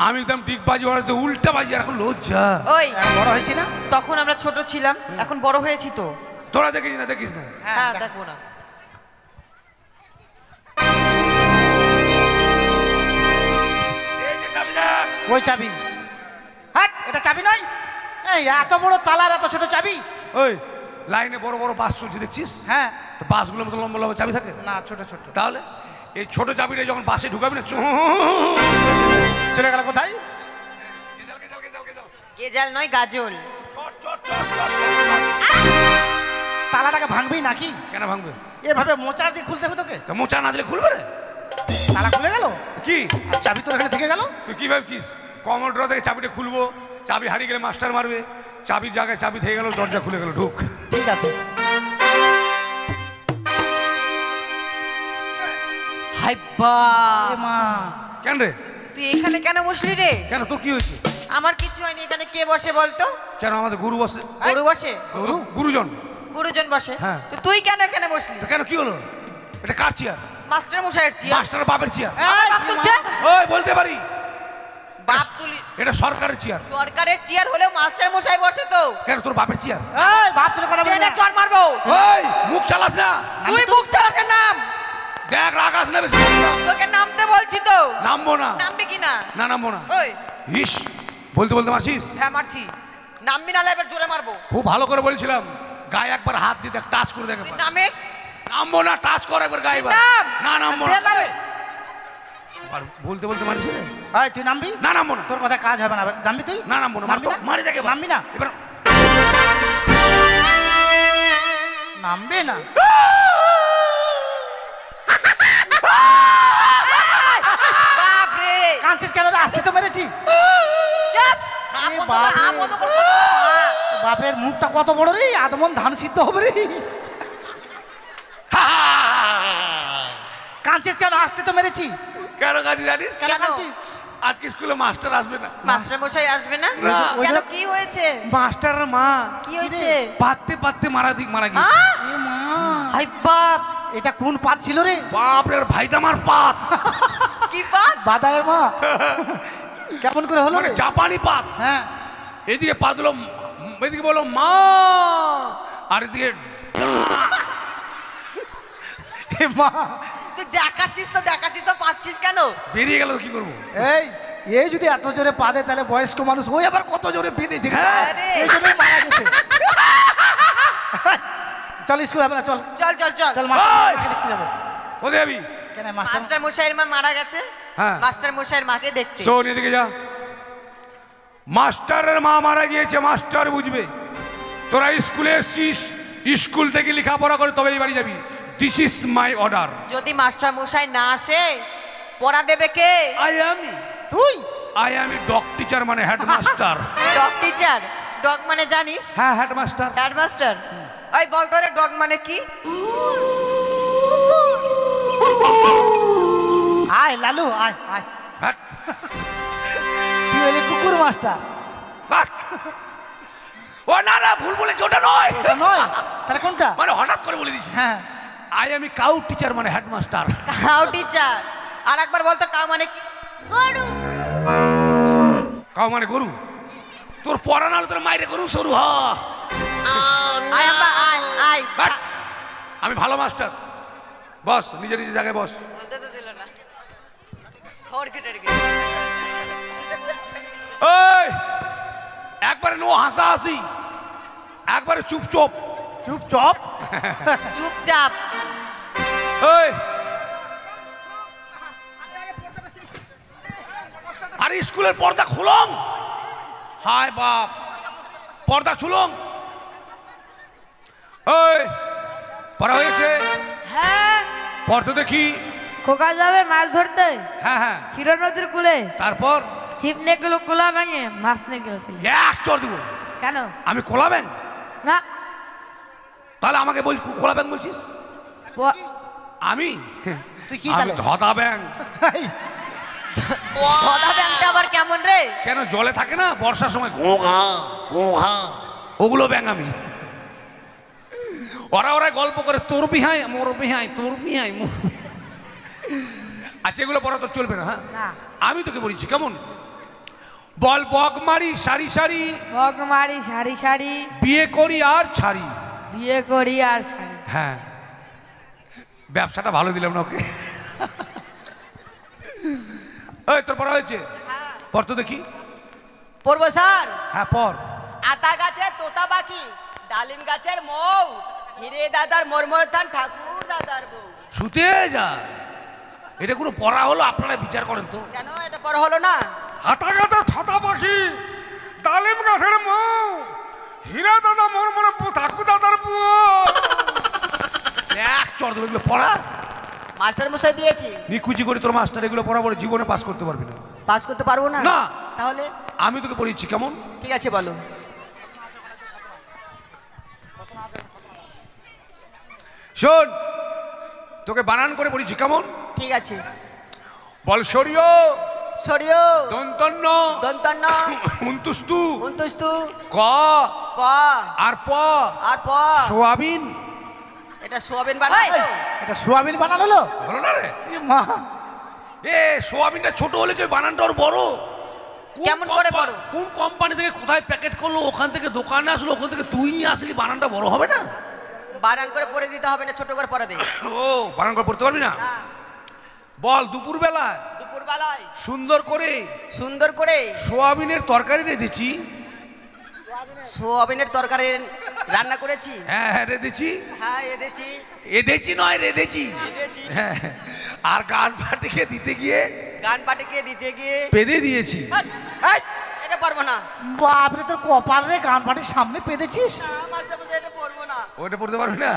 [SPEAKER 1] আমি একদম ডিগবাজি ওরা উল্টা বাজি, আর এখন লজ্জা।
[SPEAKER 2] ওই
[SPEAKER 4] বড় হয়েছি না?
[SPEAKER 2] তখন আমরা ছোট ছিলাম, এখন বড় হয়েছি তো।
[SPEAKER 1] তোরা দেখিস না, দেখিস না?
[SPEAKER 2] হ্যাঁ দেখবো না।
[SPEAKER 1] এই যে চাবিটা।
[SPEAKER 4] ওই চাবি, হাট, এটা চাবি নয়। এই এত বড় তালার এত ছোট চাবি?
[SPEAKER 1] ওই লাইনে বড় বড় বাস চলছে দেখছিস?
[SPEAKER 4] হ্যাঁ।
[SPEAKER 1] তো বাসগুলোর মতো লম্বা লম্বা চাবি থাকে
[SPEAKER 4] না, ছোট ছোট।
[SPEAKER 1] তাহলে এই ছোট চাবিটা যখন বাসে ঢুকাবি না,
[SPEAKER 4] চলে গেল কোথায়?
[SPEAKER 2] গেজাল নয়, গাজল।
[SPEAKER 4] তালাটাকে ভাঙবি নাকি?
[SPEAKER 1] কেন ভাঙবে?
[SPEAKER 4] এভাবে মোচার দিয়ে খুলতে হবে তোকে?
[SPEAKER 1] তো মোচা না দিলে খুলবে রে?
[SPEAKER 4] তালা খুলে গেল,
[SPEAKER 1] কি
[SPEAKER 4] আর চাবি তোর এখানে থেকে গেল।
[SPEAKER 1] তুই কি ভাবছিস কমোডর থেকে চাবিটা খুলবো? চাবি হারিয়ে গেলে মাস্টার মারবে, চাবির জায়গায় চাবি থেকে গেল, দরজা খুলে গেল, ঢুক।
[SPEAKER 4] ঠিক আছে।
[SPEAKER 2] হাই বাপ,
[SPEAKER 4] এ মা,
[SPEAKER 1] কেন রে?
[SPEAKER 2] তুই এখানে কেন বসলি রে?
[SPEAKER 1] কেন তোর কি হয়েছে?
[SPEAKER 2] আমার কিছু হয়নি, এখানে কে বসে বলতো?
[SPEAKER 1] কেন আমাদের গুরু বসে?
[SPEAKER 2] গরু বসে?
[SPEAKER 1] গুরুজন।
[SPEAKER 2] গুরুজন বসে?
[SPEAKER 1] হ্যাঁ।
[SPEAKER 2] তো তুই কেন এখানে বসলি?
[SPEAKER 1] তো কেন কি হলো? এটা কার চেয়ার?
[SPEAKER 2] মাস্টার মশাইয়ের চেয়ার।
[SPEAKER 1] মাস্টার বাপের চেয়ার।
[SPEAKER 2] আমার বাপ তুলছে?
[SPEAKER 1] ওই বলতে পারি,
[SPEAKER 2] বাপ তুলি?
[SPEAKER 1] এটা সরকারের চেয়ার।
[SPEAKER 2] সরকারের চেয়ার হলেও মাস্টার মশাই বসে তো।
[SPEAKER 1] কেন তোর বাপের চেয়ার?
[SPEAKER 4] এই বাপ তোর কথা বলবি
[SPEAKER 2] ট্রেনে
[SPEAKER 4] না।
[SPEAKER 2] চড় মারবো।
[SPEAKER 1] ওই মুখ চালাস না,
[SPEAKER 2] তুই মুখ চালাকে নাম।
[SPEAKER 1] দেখ রাগ আস না বেশি।
[SPEAKER 2] তোকে নামতে বলছি তো।
[SPEAKER 1] নামবো না।
[SPEAKER 2] নামবি কি না?
[SPEAKER 1] না নামবো না।
[SPEAKER 2] ওই
[SPEAKER 1] ইস বলতে বলতে মারছিস।
[SPEAKER 2] হ্যাঁ মারছি। নামবি না, এবার জোরে মারবো।
[SPEAKER 1] খুব ভালো করে বলছিলাম, গায়ে একবার হাত দিয়ে দেখ, টাচ করে দেখ
[SPEAKER 2] তুই
[SPEAKER 1] একবার।
[SPEAKER 2] নামে।
[SPEAKER 1] নামবো না, টাচ কর একবার গায়ে একবার।
[SPEAKER 2] নাম।
[SPEAKER 1] না নামবো
[SPEAKER 4] দে
[SPEAKER 1] না।
[SPEAKER 4] না রে।
[SPEAKER 1] আর বলতে বলতে মারছিস রে?
[SPEAKER 4] এই তুই নামবি?
[SPEAKER 1] না নামবো না।
[SPEAKER 4] তোর কথা কাজ হবে না, নামবি তুই?
[SPEAKER 1] না নামবো না,
[SPEAKER 4] নামবি না?
[SPEAKER 1] মারি দেখে
[SPEAKER 4] নামবি না?
[SPEAKER 1] এবার।
[SPEAKER 4] নামবি না?
[SPEAKER 2] বাপ রে।
[SPEAKER 4] কাঁদছিস কেন রে? আসছি তো মেরেছি।
[SPEAKER 2] চুপ। হা
[SPEAKER 4] এ
[SPEAKER 2] বন্ধ
[SPEAKER 4] বাপ
[SPEAKER 2] কর, হা
[SPEAKER 4] রে।
[SPEAKER 2] বন্ধ কর। হা।
[SPEAKER 4] বাপের মুখটা কত বড় রে, আদমন ধান সিদ্ধ হবে রে। কাঁদছিস কেন? আসছি তো মেরেছি।
[SPEAKER 1] কেন কাজে জানিস?
[SPEAKER 4] কেন
[SPEAKER 2] কেন?
[SPEAKER 4] কাঁদছিস?
[SPEAKER 1] আজকে স্কুলে মাস্টার আসবে না।
[SPEAKER 2] মাস্টার মশাই আসবে না?
[SPEAKER 1] না।
[SPEAKER 2] কেন, কি হয়েছে?
[SPEAKER 1] মাস্টারের মা
[SPEAKER 2] কি হয়েছে?
[SPEAKER 1] পাততে পাততে মারা গিয়েছে।
[SPEAKER 2] হ্যাঁ?
[SPEAKER 4] এ মা,
[SPEAKER 2] হাই বাপ।
[SPEAKER 4] এটা কোন পাত ছিল রে?
[SPEAKER 1] বাপ রে, ভাইটা আমার পাত।
[SPEAKER 2] কি বাপ?
[SPEAKER 4] বাদায়ের মা। কেমন করে হলো
[SPEAKER 1] মানে
[SPEAKER 4] রে?
[SPEAKER 1] জাপানি পাত।
[SPEAKER 4] হ্যাঁ।
[SPEAKER 1] এদিকে পা দিল, এদিকে বললো মা, আর এদিকে
[SPEAKER 4] এ মা,
[SPEAKER 2] তুই দেখাচ্ছিস তো পাচ্ছিস কেন?
[SPEAKER 1] বেরিয়ে গেল, কি করবো?
[SPEAKER 4] এই যদি এত জোরে পা দেয় তাহলে বয়স্ক মানুষ ওই আবার কত জোরে বেঁধেছে।
[SPEAKER 1] হ্যাঁ।
[SPEAKER 4] এই জন্যই মারা গেছে। চল স্কুল হবে না, চল
[SPEAKER 2] চল চল চল।
[SPEAKER 4] চল
[SPEAKER 1] ওই!
[SPEAKER 4] মাস্টার দেখতে যাবো।
[SPEAKER 1] কোথায় যাবি?
[SPEAKER 4] কেন মাস্টার?
[SPEAKER 2] মাস্টার মশাইয়ের মা মারা গেছে।
[SPEAKER 1] হ্যাঁ।
[SPEAKER 2] মাস্টার মশাইয়ের মাকে দেখতে।
[SPEAKER 1] শোন এদিকে যা। মাস্টারের মা মারা গিয়েছে, মাস্টার বুঝবে। তোরা স্কুলে এসছিস, স্কুল থেকে লেখাপড়া করে তবে এই বাড়ি যাবি। This is my order.
[SPEAKER 2] যদি মাস্টার মশাই না আসে, পড়া দেবে কে?
[SPEAKER 4] তুই?
[SPEAKER 1] আই এম ডগ টিচার, মানে হেডমাস্টার।
[SPEAKER 2] Dog teacher? ডগ মানে জানিস?
[SPEAKER 1] হ্যাঁ হেডমাস্টার।
[SPEAKER 2] হেডমাস্টার। ওই বল তো রে, ডগ মানে কি?
[SPEAKER 4] আয় লালু, আয় আয়।
[SPEAKER 1] হ্যাট,
[SPEAKER 4] তুই হলি কুকুর মাস্টার।
[SPEAKER 1] হ্যাট। ও না না, ভুল বলেছি, ওটা নয়।
[SPEAKER 4] ওটা নয়, তাহলে কোনটা?
[SPEAKER 1] মানে হঠাৎ করে বলে দিছি।
[SPEAKER 4] হ্যাঁ।
[SPEAKER 1] আই এম কাউ টিচার, মানে হেডমাস্টার।
[SPEAKER 2] Cow teacher? আর একবার বল তো, কাউ মানে কি?
[SPEAKER 1] কাউ মানে গরু। তোর পড়া না হলে তোর মাইরে গরু সরু হ।
[SPEAKER 2] আয় আব্বা, আয় আয়।
[SPEAKER 1] হ্যাট। আমি ভালো মাস্টার। বস, নিজে নিজে জায়গায় বস।
[SPEAKER 2] বলতে তো দিল না। খড় কেটে রেখে।
[SPEAKER 1] এই একবারে নো হাসাহাসি, একবারে চুপচাপ।
[SPEAKER 4] চুপচাপ।
[SPEAKER 2] চুপচাপ।
[SPEAKER 1] এই আরে স্কুলের পর্দা খুলং। হায় বাপ, পর্দা খুলং। এই পড়া হয়েছে?
[SPEAKER 7] হ্যাঁ,
[SPEAKER 1] পড়তে দেখি।
[SPEAKER 7] খোকা যাবে মাছ ধরতে
[SPEAKER 1] হ্যাঁ হ্যাঁ।
[SPEAKER 7] ক্ষীর নদীর কূলে।
[SPEAKER 1] তারপর
[SPEAKER 7] ছিপ নিয়ে গেল কোলা ভেঙে, মাছ নিয়ে গেছিল।
[SPEAKER 1] এক চর দিব।
[SPEAKER 7] কেন?
[SPEAKER 1] আমি খোলা ব্যাং?
[SPEAKER 7] না,
[SPEAKER 1] তাহলে আমাকে বল খোলা ব্যাং বলছিস? আমি
[SPEAKER 4] তুই কি
[SPEAKER 1] আমি
[SPEAKER 4] চালাস?
[SPEAKER 1] ধদা ব্যাং।
[SPEAKER 2] ধদা ব্যাংকটা আবার কেমন রে?
[SPEAKER 1] কেন জলে থাকে না বর্ষার সময় ঘোঘা ঘোঘা, ওগুলো ব্যাং আমি। ওরা গল্প করে তোর বিহাই মোর বিহাই তোর বিহাই মোর। আচ্ছা এগুলো পড়া তো চলবে না। হ্যাঁ
[SPEAKER 7] না।
[SPEAKER 1] আমি তোকে বলেছি কেমন, বল বক মারি সারি সারি,
[SPEAKER 7] বক মারি সারি সারি,
[SPEAKER 1] বিয়ে করি আর ছাড়ি।
[SPEAKER 7] বিয়ে করি আর সারি।
[SPEAKER 1] হ্যাঁ ব্যবসাটা ভালো দিলাম না ওকে। এই তোর পড়া হয়েছে? পড় তো দেখি।
[SPEAKER 3] পড়বো স্যার?
[SPEAKER 1] হ্যাঁ পড়।
[SPEAKER 3] আতা গাছে তোতা পাখি, ডালিম গাছের মৌ, হিরে দাদার মরমর ধান ঠাকুর দাদার বউ।
[SPEAKER 1] শুতে যা, এটা কোনো পড়া হলো? আপনারা বিচার করেন তো।
[SPEAKER 3] কেন এটা পড়া হলো না?
[SPEAKER 1] হাতা গাতা ছাতা পাখি, ডালিম গাছের মৌ, হীরা দাদা মোর মনে ঠাকুর দাদার বউ। এক চর দেবে এগুলো পড়া?
[SPEAKER 3] মাস্টার মশাই দিয়েছি।
[SPEAKER 1] নিকুচি করে তোর মাস্টার এগুলো পড়া বলে জীবনে পাস করতে পারবি না।
[SPEAKER 3] পাস করতে পারবো না?
[SPEAKER 1] না।
[SPEAKER 3] তাহলে
[SPEAKER 1] আমি তোকে পড়িয়েছি কেমন,
[SPEAKER 3] ঠিক আছে বলো।
[SPEAKER 1] শোন তোকে বানান করে পড়িয়েছি কেমন,
[SPEAKER 3] ঠিক আছে
[SPEAKER 1] বল সরিয়
[SPEAKER 3] সরিও,
[SPEAKER 1] দন্তন্য
[SPEAKER 3] দন্তন্য,
[SPEAKER 1] উন্তুস্তু
[SPEAKER 3] উন্তুস্তু,
[SPEAKER 1] ক
[SPEAKER 3] ক
[SPEAKER 1] আর প
[SPEAKER 3] আর প।
[SPEAKER 1] সোয়াবিন।
[SPEAKER 3] এটা সোয়াবিন বানাই তো?
[SPEAKER 4] এটা সোয়াবিন বানানো হলো?
[SPEAKER 1] হলো না রে?
[SPEAKER 4] এ মা,
[SPEAKER 1] এ সোয়াবিনটা ছোট হলে কি বানানটা ওর বড়? কোন
[SPEAKER 2] কেমন করে বড়?
[SPEAKER 1] কোন কোম্পানি থেকে কোথায় প্যাকেট করলো, ওখান থেকে দোকানে আসলো, ওখান থেকে তুই নিয়ে আসলি, বানানটা বড় হবে না?
[SPEAKER 3] বানান করে পড়ে দিতে হবে না, ছোট করে পড়া দে।
[SPEAKER 1] ও বানান করে পড়তে পারবি না?
[SPEAKER 3] না,
[SPEAKER 1] বল দুপুর বেলা
[SPEAKER 3] দুপুর বেলায়
[SPEAKER 1] সুন্দর করে
[SPEAKER 3] সুন্দর করে
[SPEAKER 1] সোয়াবিনের তরকারি রেঁধেছি।
[SPEAKER 3] সোয়াবিনের তরকারি রান্না করেছি।
[SPEAKER 1] হ্যাঁ হ্যাঁ রেঁধেছি।
[SPEAKER 3] হ্যাঁ এদেছি।
[SPEAKER 1] এঁধেছি নয় রেঁধেছি।
[SPEAKER 3] রেঁধেছি।
[SPEAKER 1] হ্যাঁ, আর গান পাটিকে দিতে গিয়ে
[SPEAKER 3] গান পাটিকে দিতে গিয়ে
[SPEAKER 1] পেদে দিয়েছি।
[SPEAKER 3] হাট, এই, এটা পারবো না।
[SPEAKER 4] বাপরে তোর কপাল রে, গান পাটির সামনে পেতেছিস।
[SPEAKER 3] না, মাস্টার মশাই এটা পড়বো না।
[SPEAKER 1] ওটা পড়তে পারবি না?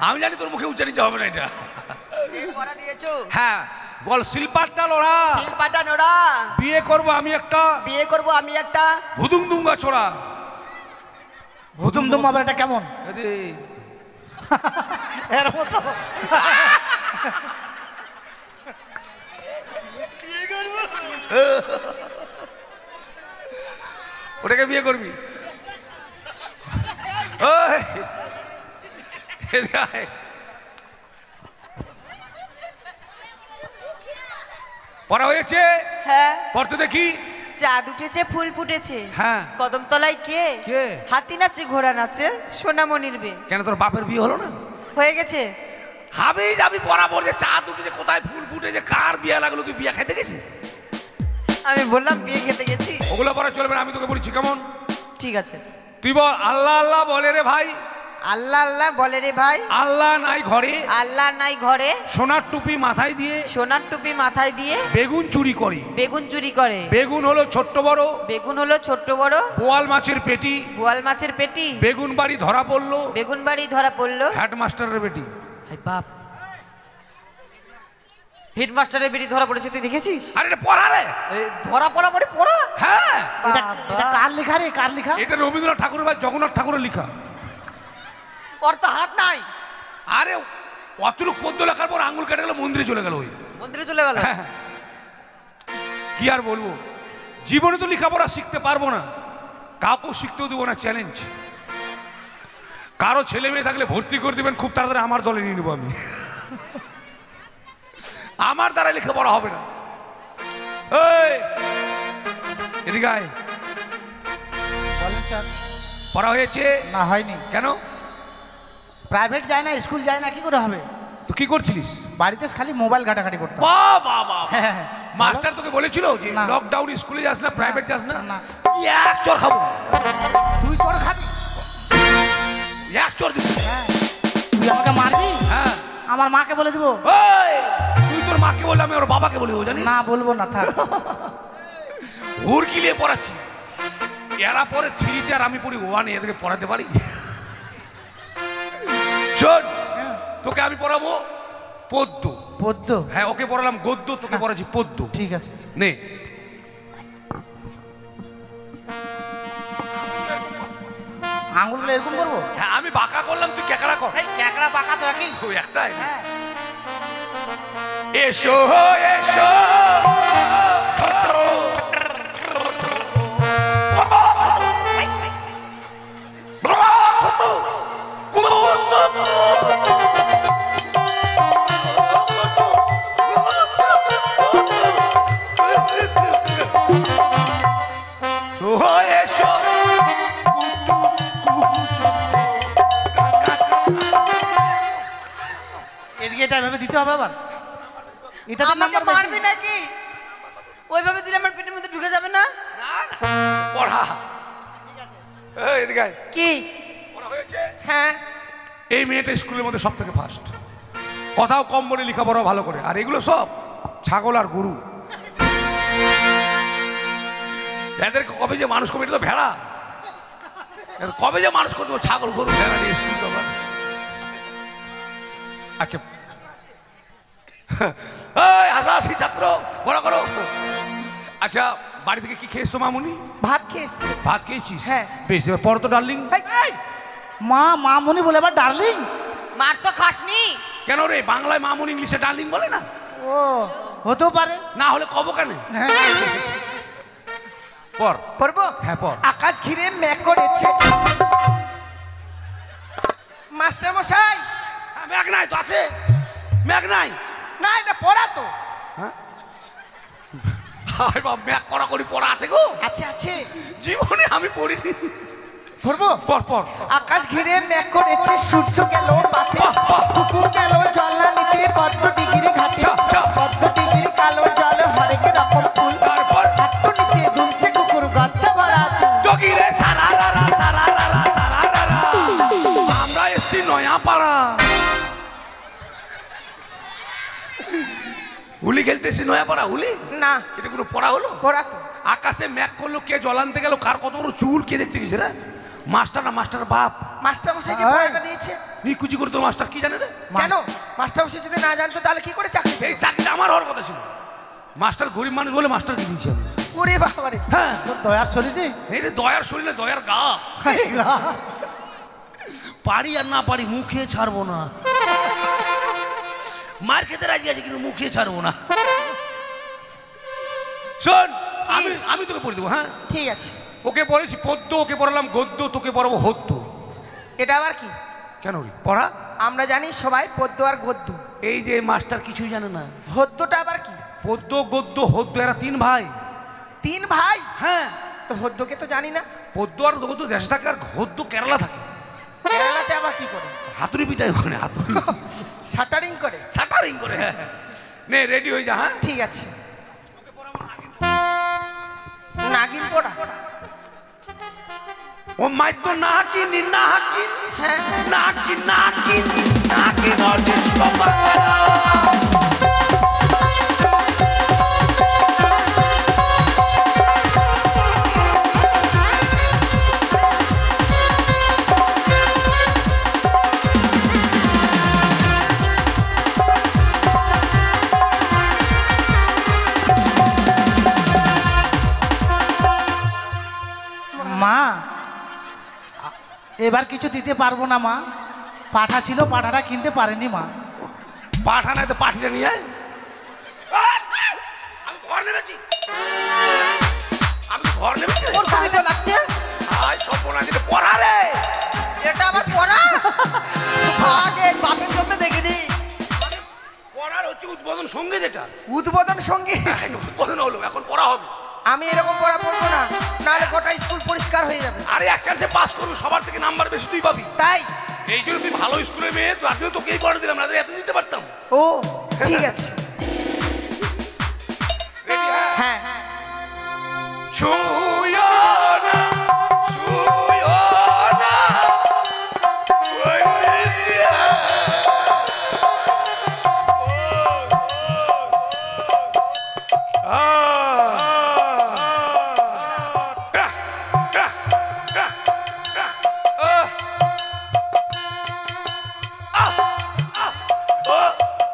[SPEAKER 1] আমি জানি তোর মুখে উচ্চারিত হবে না এটা।
[SPEAKER 3] এই পড়া দিয়েছো।
[SPEAKER 1] হ্যাঁ বল শিল্পাটটা লড়া,
[SPEAKER 3] শিল্পাটা নোড়া,
[SPEAKER 1] বিয়ে করবো আমি একটা
[SPEAKER 3] বিয়ে করবো আমি একটা।
[SPEAKER 1] ভুদুং দুঙ্গা ছোড়া।
[SPEAKER 4] ভুতুম দুম আবার এটা কেমন?
[SPEAKER 1] এরে,
[SPEAKER 4] এর মতো।
[SPEAKER 1] ওটাকে বিয়ে করবি? ওই, এদিকে আয়। পড়া হয়েছে?
[SPEAKER 2] হ্যাঁ
[SPEAKER 1] পড়তে দেখি।
[SPEAKER 2] চাঁদ উঠেছে ফুল ফুটেছে,
[SPEAKER 1] হ্যাঁ
[SPEAKER 2] কদমতলায় কে?
[SPEAKER 1] কে?
[SPEAKER 2] হাতি নাচে ঘোড়া নাচে, সোনামণির বে।
[SPEAKER 1] কেন তোর বাপের বিয়ে হলো না?
[SPEAKER 2] হয়ে গেছে।
[SPEAKER 1] হাবি যাবি বরাবর যে চাঁদ উঠেছে, কোথায় ফুল ফুটেছে, কার বিয়ে লাগলো, তুই বিয়ে খেতে গেছিস?
[SPEAKER 2] আমি বললাম বিয়ে খেতে গেছি।
[SPEAKER 1] ওগুলো পড়া চলবে না, আমি তোকে বলছি কেমন।
[SPEAKER 2] ঠিক আছে।
[SPEAKER 1] তুই বল আল্লাহ আল্লাহ বলে রে ভাই,
[SPEAKER 2] আল্লাহ আল্লাহ বলে রে ভাই,
[SPEAKER 1] আল্লাহ নাই ঘরে,
[SPEAKER 2] আল্লাহ নাই ঘরে,
[SPEAKER 1] সোনার টুপি মাথায় দিয়ে
[SPEAKER 2] সোনার টুপি মাথায় দিয়ে
[SPEAKER 1] বেগুন চুরি করে।
[SPEAKER 2] বেগুন চুরি করে।
[SPEAKER 1] বেগুন হলো ছোট্ট বড়,
[SPEAKER 2] বেগুন হলো ছোট্ট বড়,
[SPEAKER 1] বোয়াল মাছের পেটি,
[SPEAKER 2] বোয়াল মাছের পেটি,
[SPEAKER 1] বেগুন বাড়ি ধরা পড়লো
[SPEAKER 2] বেগুন বাড়ি ধরা পড়লো
[SPEAKER 1] হেডমাস্টারের বেটি।
[SPEAKER 2] হাই বাপ, হেডমাস্টারের বেটি ধরা পড়েছে, তুই দেখেছিস?
[SPEAKER 1] আরে এটা পড়া রে।
[SPEAKER 2] এই ধরা পড়া পড়ে পড়া।
[SPEAKER 1] হ্যাঁ
[SPEAKER 4] এটা কার লেখা রে, কার লেখা?
[SPEAKER 1] এটা রবীন্দ্রনাথ ঠাকুরের বা জগন্নাথ ঠাকুরের লেখা।
[SPEAKER 2] ওর তো হাত নাই।
[SPEAKER 1] আরে অতটুক পদ্য লেখার পর আঙুল কেটে গেল, মন্দিরে চলে গেল ওই।
[SPEAKER 2] মন্দিরে চলে গেল।
[SPEAKER 1] হ্যাঁ। কি আর বলবো, জীবনে তো লেখাপড়া শিখতে পারবো না, কাউকেও শিখতেও দেবো না, চ্যালেঞ্জ। কারো ছেলে মেয়ে থাকলে ভর্তি করে দেবেন, খুব তাড়াতাড়ি আমার দলে নিয়ে নেবো আমি। আমার দ্বারা লেখাপড়া হবে না। এই এদিকে আয়।
[SPEAKER 4] বলেন স্যার।
[SPEAKER 1] পড়া হয়েছে?
[SPEAKER 4] না হয়নি।
[SPEAKER 1] কেন?
[SPEAKER 4] প্রাইভেট যায় না, স্কুল যায় না, কি করে হবে?
[SPEAKER 1] তো কি করছিলিস?
[SPEAKER 4] বাড়িতে খালি মোবাইল ঘাটাঘাটি করতাম।
[SPEAKER 1] বাহ বাহ বাহ।
[SPEAKER 4] হ্যাঁ।
[SPEAKER 1] মাস্টার তোকে বলেছিল যে
[SPEAKER 4] না।
[SPEAKER 1] লকডাউন স্কুলে যাস না, প্রাইভেট যাস না?
[SPEAKER 4] না।
[SPEAKER 1] এক চর খাবো।
[SPEAKER 4] তুই তোর খাবি?
[SPEAKER 1] এক চর দিবি।
[SPEAKER 4] হ্যাঁ। তুই আমাকে মারবি?
[SPEAKER 1] হ্যাঁ।
[SPEAKER 4] আমার মাকে বলে দিব?
[SPEAKER 1] ওই, তুই তোর মাকে বললে আমি ওর বাবাকে বলে দেবো, জানিস?
[SPEAKER 4] না বলবো না, থাক।
[SPEAKER 1] হুড়কি নিয়ে পড়াচ্ছি, এরা পরে 3 আর আমি পড়ি 1, এদেরকে পড়াতে পারি? শোন, তোকে আমি পড়াবো পদ্য।
[SPEAKER 4] পদ্য?
[SPEAKER 1] হ্যাঁ, ওকে পড়ালাম গদ্য, তোকে পড়াচ্ছি পদ্য।
[SPEAKER 4] ঠিক আছে।
[SPEAKER 1] নে।
[SPEAKER 4] আঙুলগুলো এরকম করবো?
[SPEAKER 1] হ্যাঁ আমি বাঁকা করলাম, তুই ক্যাকড়া কর।
[SPEAKER 4] এই ক্যাকড়া পাকা তো একই।
[SPEAKER 1] ওই একটাই।
[SPEAKER 4] হ্যাঁ।
[SPEAKER 1] এসো এসো
[SPEAKER 4] এদিকে এটা এভাবে দিতে হবে আবার? এটা তো
[SPEAKER 2] আমাকে
[SPEAKER 4] নাম্বার বেশি।
[SPEAKER 2] মারবি নাকি? ওইভাবে দিলে আমার পেটের মধ্যে ঢুকে যাবে না?
[SPEAKER 1] পড়া। এই এদিকে আয়।
[SPEAKER 2] কি?
[SPEAKER 1] পড়া হয়েছে?
[SPEAKER 2] হ্যাঁ।
[SPEAKER 1] এই মেয়েটা স্কুলের মধ্যে সব থেকে ফার্স্ট, কথাও কম বলে লেখাপড়াও ভালো করে, আর এগুলো সব ছাগল আর গরু। এদেরকে কবে যে মানুষ করবে, এটা তো ভেড়া, কবে যে মানুষ করবে ছাগল গরু ভেড়া নিয়ে স্কুল তো আবার। আচ্ছা এই হাসাহাসি ছাত্র পড়া করো। আচ্ছা বাড়ি থেকে কি খেয়েছো মামুনি?
[SPEAKER 4] ভাত খেয়েছি।
[SPEAKER 1] ভাত খেয়েছিস?
[SPEAKER 4] হ্যাঁ।
[SPEAKER 1] বেশ, এবার পড়ো তো ডার্লিং।
[SPEAKER 4] মা মামুনি বলে আবার ডার্লিং?
[SPEAKER 2] মার তো খাসনি।
[SPEAKER 1] কেন রে, বাংলায় মামুনি ইংলিশে ডার্লিং বলে না?
[SPEAKER 4] ও হতেও পারে।
[SPEAKER 1] না হলে কব কেন? পর
[SPEAKER 4] পড়বো?
[SPEAKER 1] হ্যাঁ পর।
[SPEAKER 4] আকাশ ঘিরে মেঘ করেছে। মাস্টার মশাই।
[SPEAKER 1] ম্যাগ নাই তো, আছে ম্যাগ নাই?
[SPEAKER 4] না এটা পড়া তো।
[SPEAKER 1] হ্যাঁ হায় বাপ, ম্যাগ করা করি পড়া আছে গো?
[SPEAKER 4] আছে আছে।
[SPEAKER 1] জীবনে আমি পড়িনি।
[SPEAKER 4] পড়বো?
[SPEAKER 1] পর পর।
[SPEAKER 4] আকাশ ঘিরে মেঘ করেছে, সূর্য গেল মাঠে, পুকুর গেল জলা নিচে, পদ্ম ডিগিরি ঘাটে, পদ্ম ডিগিরি কালো জল, হরেক রকম ফুল,
[SPEAKER 1] তারপর
[SPEAKER 4] হাঁটু নিচে দুলছে কুকুর, গচ্ছা ভরা চুল।
[SPEAKER 1] জগিরে সারারারা সারারারা সারারারা, আমরা এসছি নয়াপাড়া। হুলি খেলতেছি নয়াপাড়া, হুলি
[SPEAKER 4] না
[SPEAKER 1] এটা কোনো পড়া হলো?
[SPEAKER 4] পড়া তো।
[SPEAKER 1] আকাশে ম্যাগ করলো, কে জল আনতে গেল, কার কত বড় চুল, কে দেখতে গেছে রে? মাস্টার না মাস্টার বাপ?
[SPEAKER 4] মাস্টার মশাই যে পড়াটা দিয়েছে।
[SPEAKER 1] নিকুচি করে তোর মাস্টার কি জানে রে?
[SPEAKER 4] কেন মাস্টার মশাই যদি না জানতো তাহলে কি করে চাকরি?
[SPEAKER 1] এই চাকরিটা আমার হওয়ার কথা ছিল। মাস্টার গরিব মানুষ বলে মাস্টারকে দিয়েছি আমি।
[SPEAKER 4] ওরে বাবারে,
[SPEAKER 1] হ্যাঁ
[SPEAKER 4] দয়ার শরীরে।
[SPEAKER 1] এই রে দয়ার শরীরে দয়ার গা। পারি আর না পারি মুখে ছাড়বো না। মার খেতে রাজি আছে কিন্তু মুখে ছাড়বো না। শোন আমি তোকে পড়ে দেবো। হ্যাঁ
[SPEAKER 4] ঠিক আছে।
[SPEAKER 1] ওকে পড়েছি পদ্য, ওকে পড়ালাম গদ্য, তোকে পড়াবো হদ্য।
[SPEAKER 4] এটা আবার কি?
[SPEAKER 1] কেন রে পড়া?
[SPEAKER 4] আমরা জানি সবাই পদ্য আর গদ্য।
[SPEAKER 1] এই যে মাস্টার কিছুই জানে না।
[SPEAKER 4] হদ্যটা আবার কি?
[SPEAKER 1] পদ্য গদ্য হদ্য এরা তিন ভাই।
[SPEAKER 4] তিন ভাই?
[SPEAKER 1] হ্যাঁ
[SPEAKER 4] তো হদ্যকে তো জানি না।
[SPEAKER 1] পদ্য আর গদ্য দেশে থাকে, আর হদ্য কেরালা থাকে।
[SPEAKER 4] কেরালাতে আবার কি করে?
[SPEAKER 1] হাতুড়ি পিটাই ওখানে, হাতুড়ি
[SPEAKER 4] শাটারিং করে।
[SPEAKER 1] শাটারিং করে। হ্যাঁ নে রেডি হয়ে যা। হ্যাঁ
[SPEAKER 4] ঠিক আছে। নাগিন পড়া?
[SPEAKER 1] ও মাই তো নাকিনি নাকিন,
[SPEAKER 4] হ্যাঁ
[SPEAKER 1] নাকিন নাকিন নাকিন অডিস বাবা।
[SPEAKER 4] মা এবার কিছু দিতে পারবো না মা, পাঠা ছিল পাঠাটা কিনতে পারেনি মা।
[SPEAKER 1] পাঠা নাই তো পাঠিটা নিয়ে আয়। আমি ঘর নেমেছি, আমি ঘর নেমেছি।
[SPEAKER 2] ওর কবি তো লাগছে।
[SPEAKER 1] আয় সপনা দিতে পড়া রে।
[SPEAKER 2] এটা আবার পড়া? আগে বাপের জন্য দেখিনি।
[SPEAKER 1] পড়ার হচ্ছে উদ্বোধন সঙ্গীত। এটা
[SPEAKER 4] উদ্বোধন সঙ্গীত?
[SPEAKER 1] উদ্বোধন হলো, এখন পড়া হবে।
[SPEAKER 4] আমি এরকম পড়া পড়বো না, নাহলে গোটা স্কুল পরিষ্কার হয়ে যাবে।
[SPEAKER 1] আরে এক চান্সে পাস করবি, সবার থেকে নাম্বার বেশি তুই পাবি।
[SPEAKER 4] তাই?
[SPEAKER 1] এই জন্য তুই ভালো স্কুলের মেয়ে, তো আজকেও তোকেই পড়া দিলাম, না এত দিতে পারতাম।
[SPEAKER 4] ও ঠিক আছে।
[SPEAKER 1] রেডি? হ্যাঁ
[SPEAKER 4] হ্যাঁ
[SPEAKER 1] ছুঁয়ো না, ছুঁয়ো না, ওই দিয়া।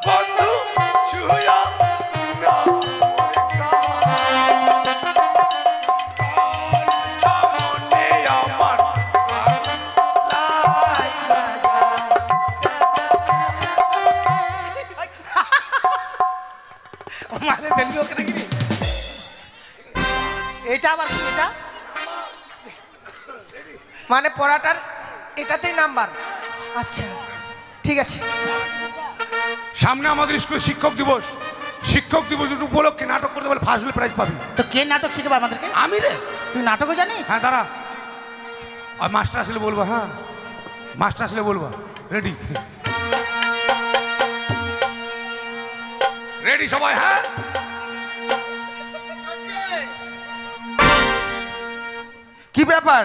[SPEAKER 1] বন্ধু ছুঁয়ো না।
[SPEAKER 6] মানে দেখবি ওকে নাকি এটা আবার কি এটা
[SPEAKER 4] মানে পড়াটার এটাতেই নাম্বার। আচ্ছা ঠিক আছে।
[SPEAKER 1] সামনে আমাদের স্কুলে শিক্ষক দিবস, শিক্ষক দিবস উপলক্ষে নাটক করতে বলে ফার্স্ট হলে প্রাইজ পাবি।
[SPEAKER 6] তো কে নাটক শিখাবে আমাদেরকে?
[SPEAKER 1] আমি রে।
[SPEAKER 6] তুই নাটকও জানিস?
[SPEAKER 1] হ্যাঁ দাঁড়া, আর মাস্টার আসলে বলবো। হ্যাঁ মাস্টার আসলে বলবো। রেডি রেডি সবাই? হ্যাঁ
[SPEAKER 6] কি ব্যাপার?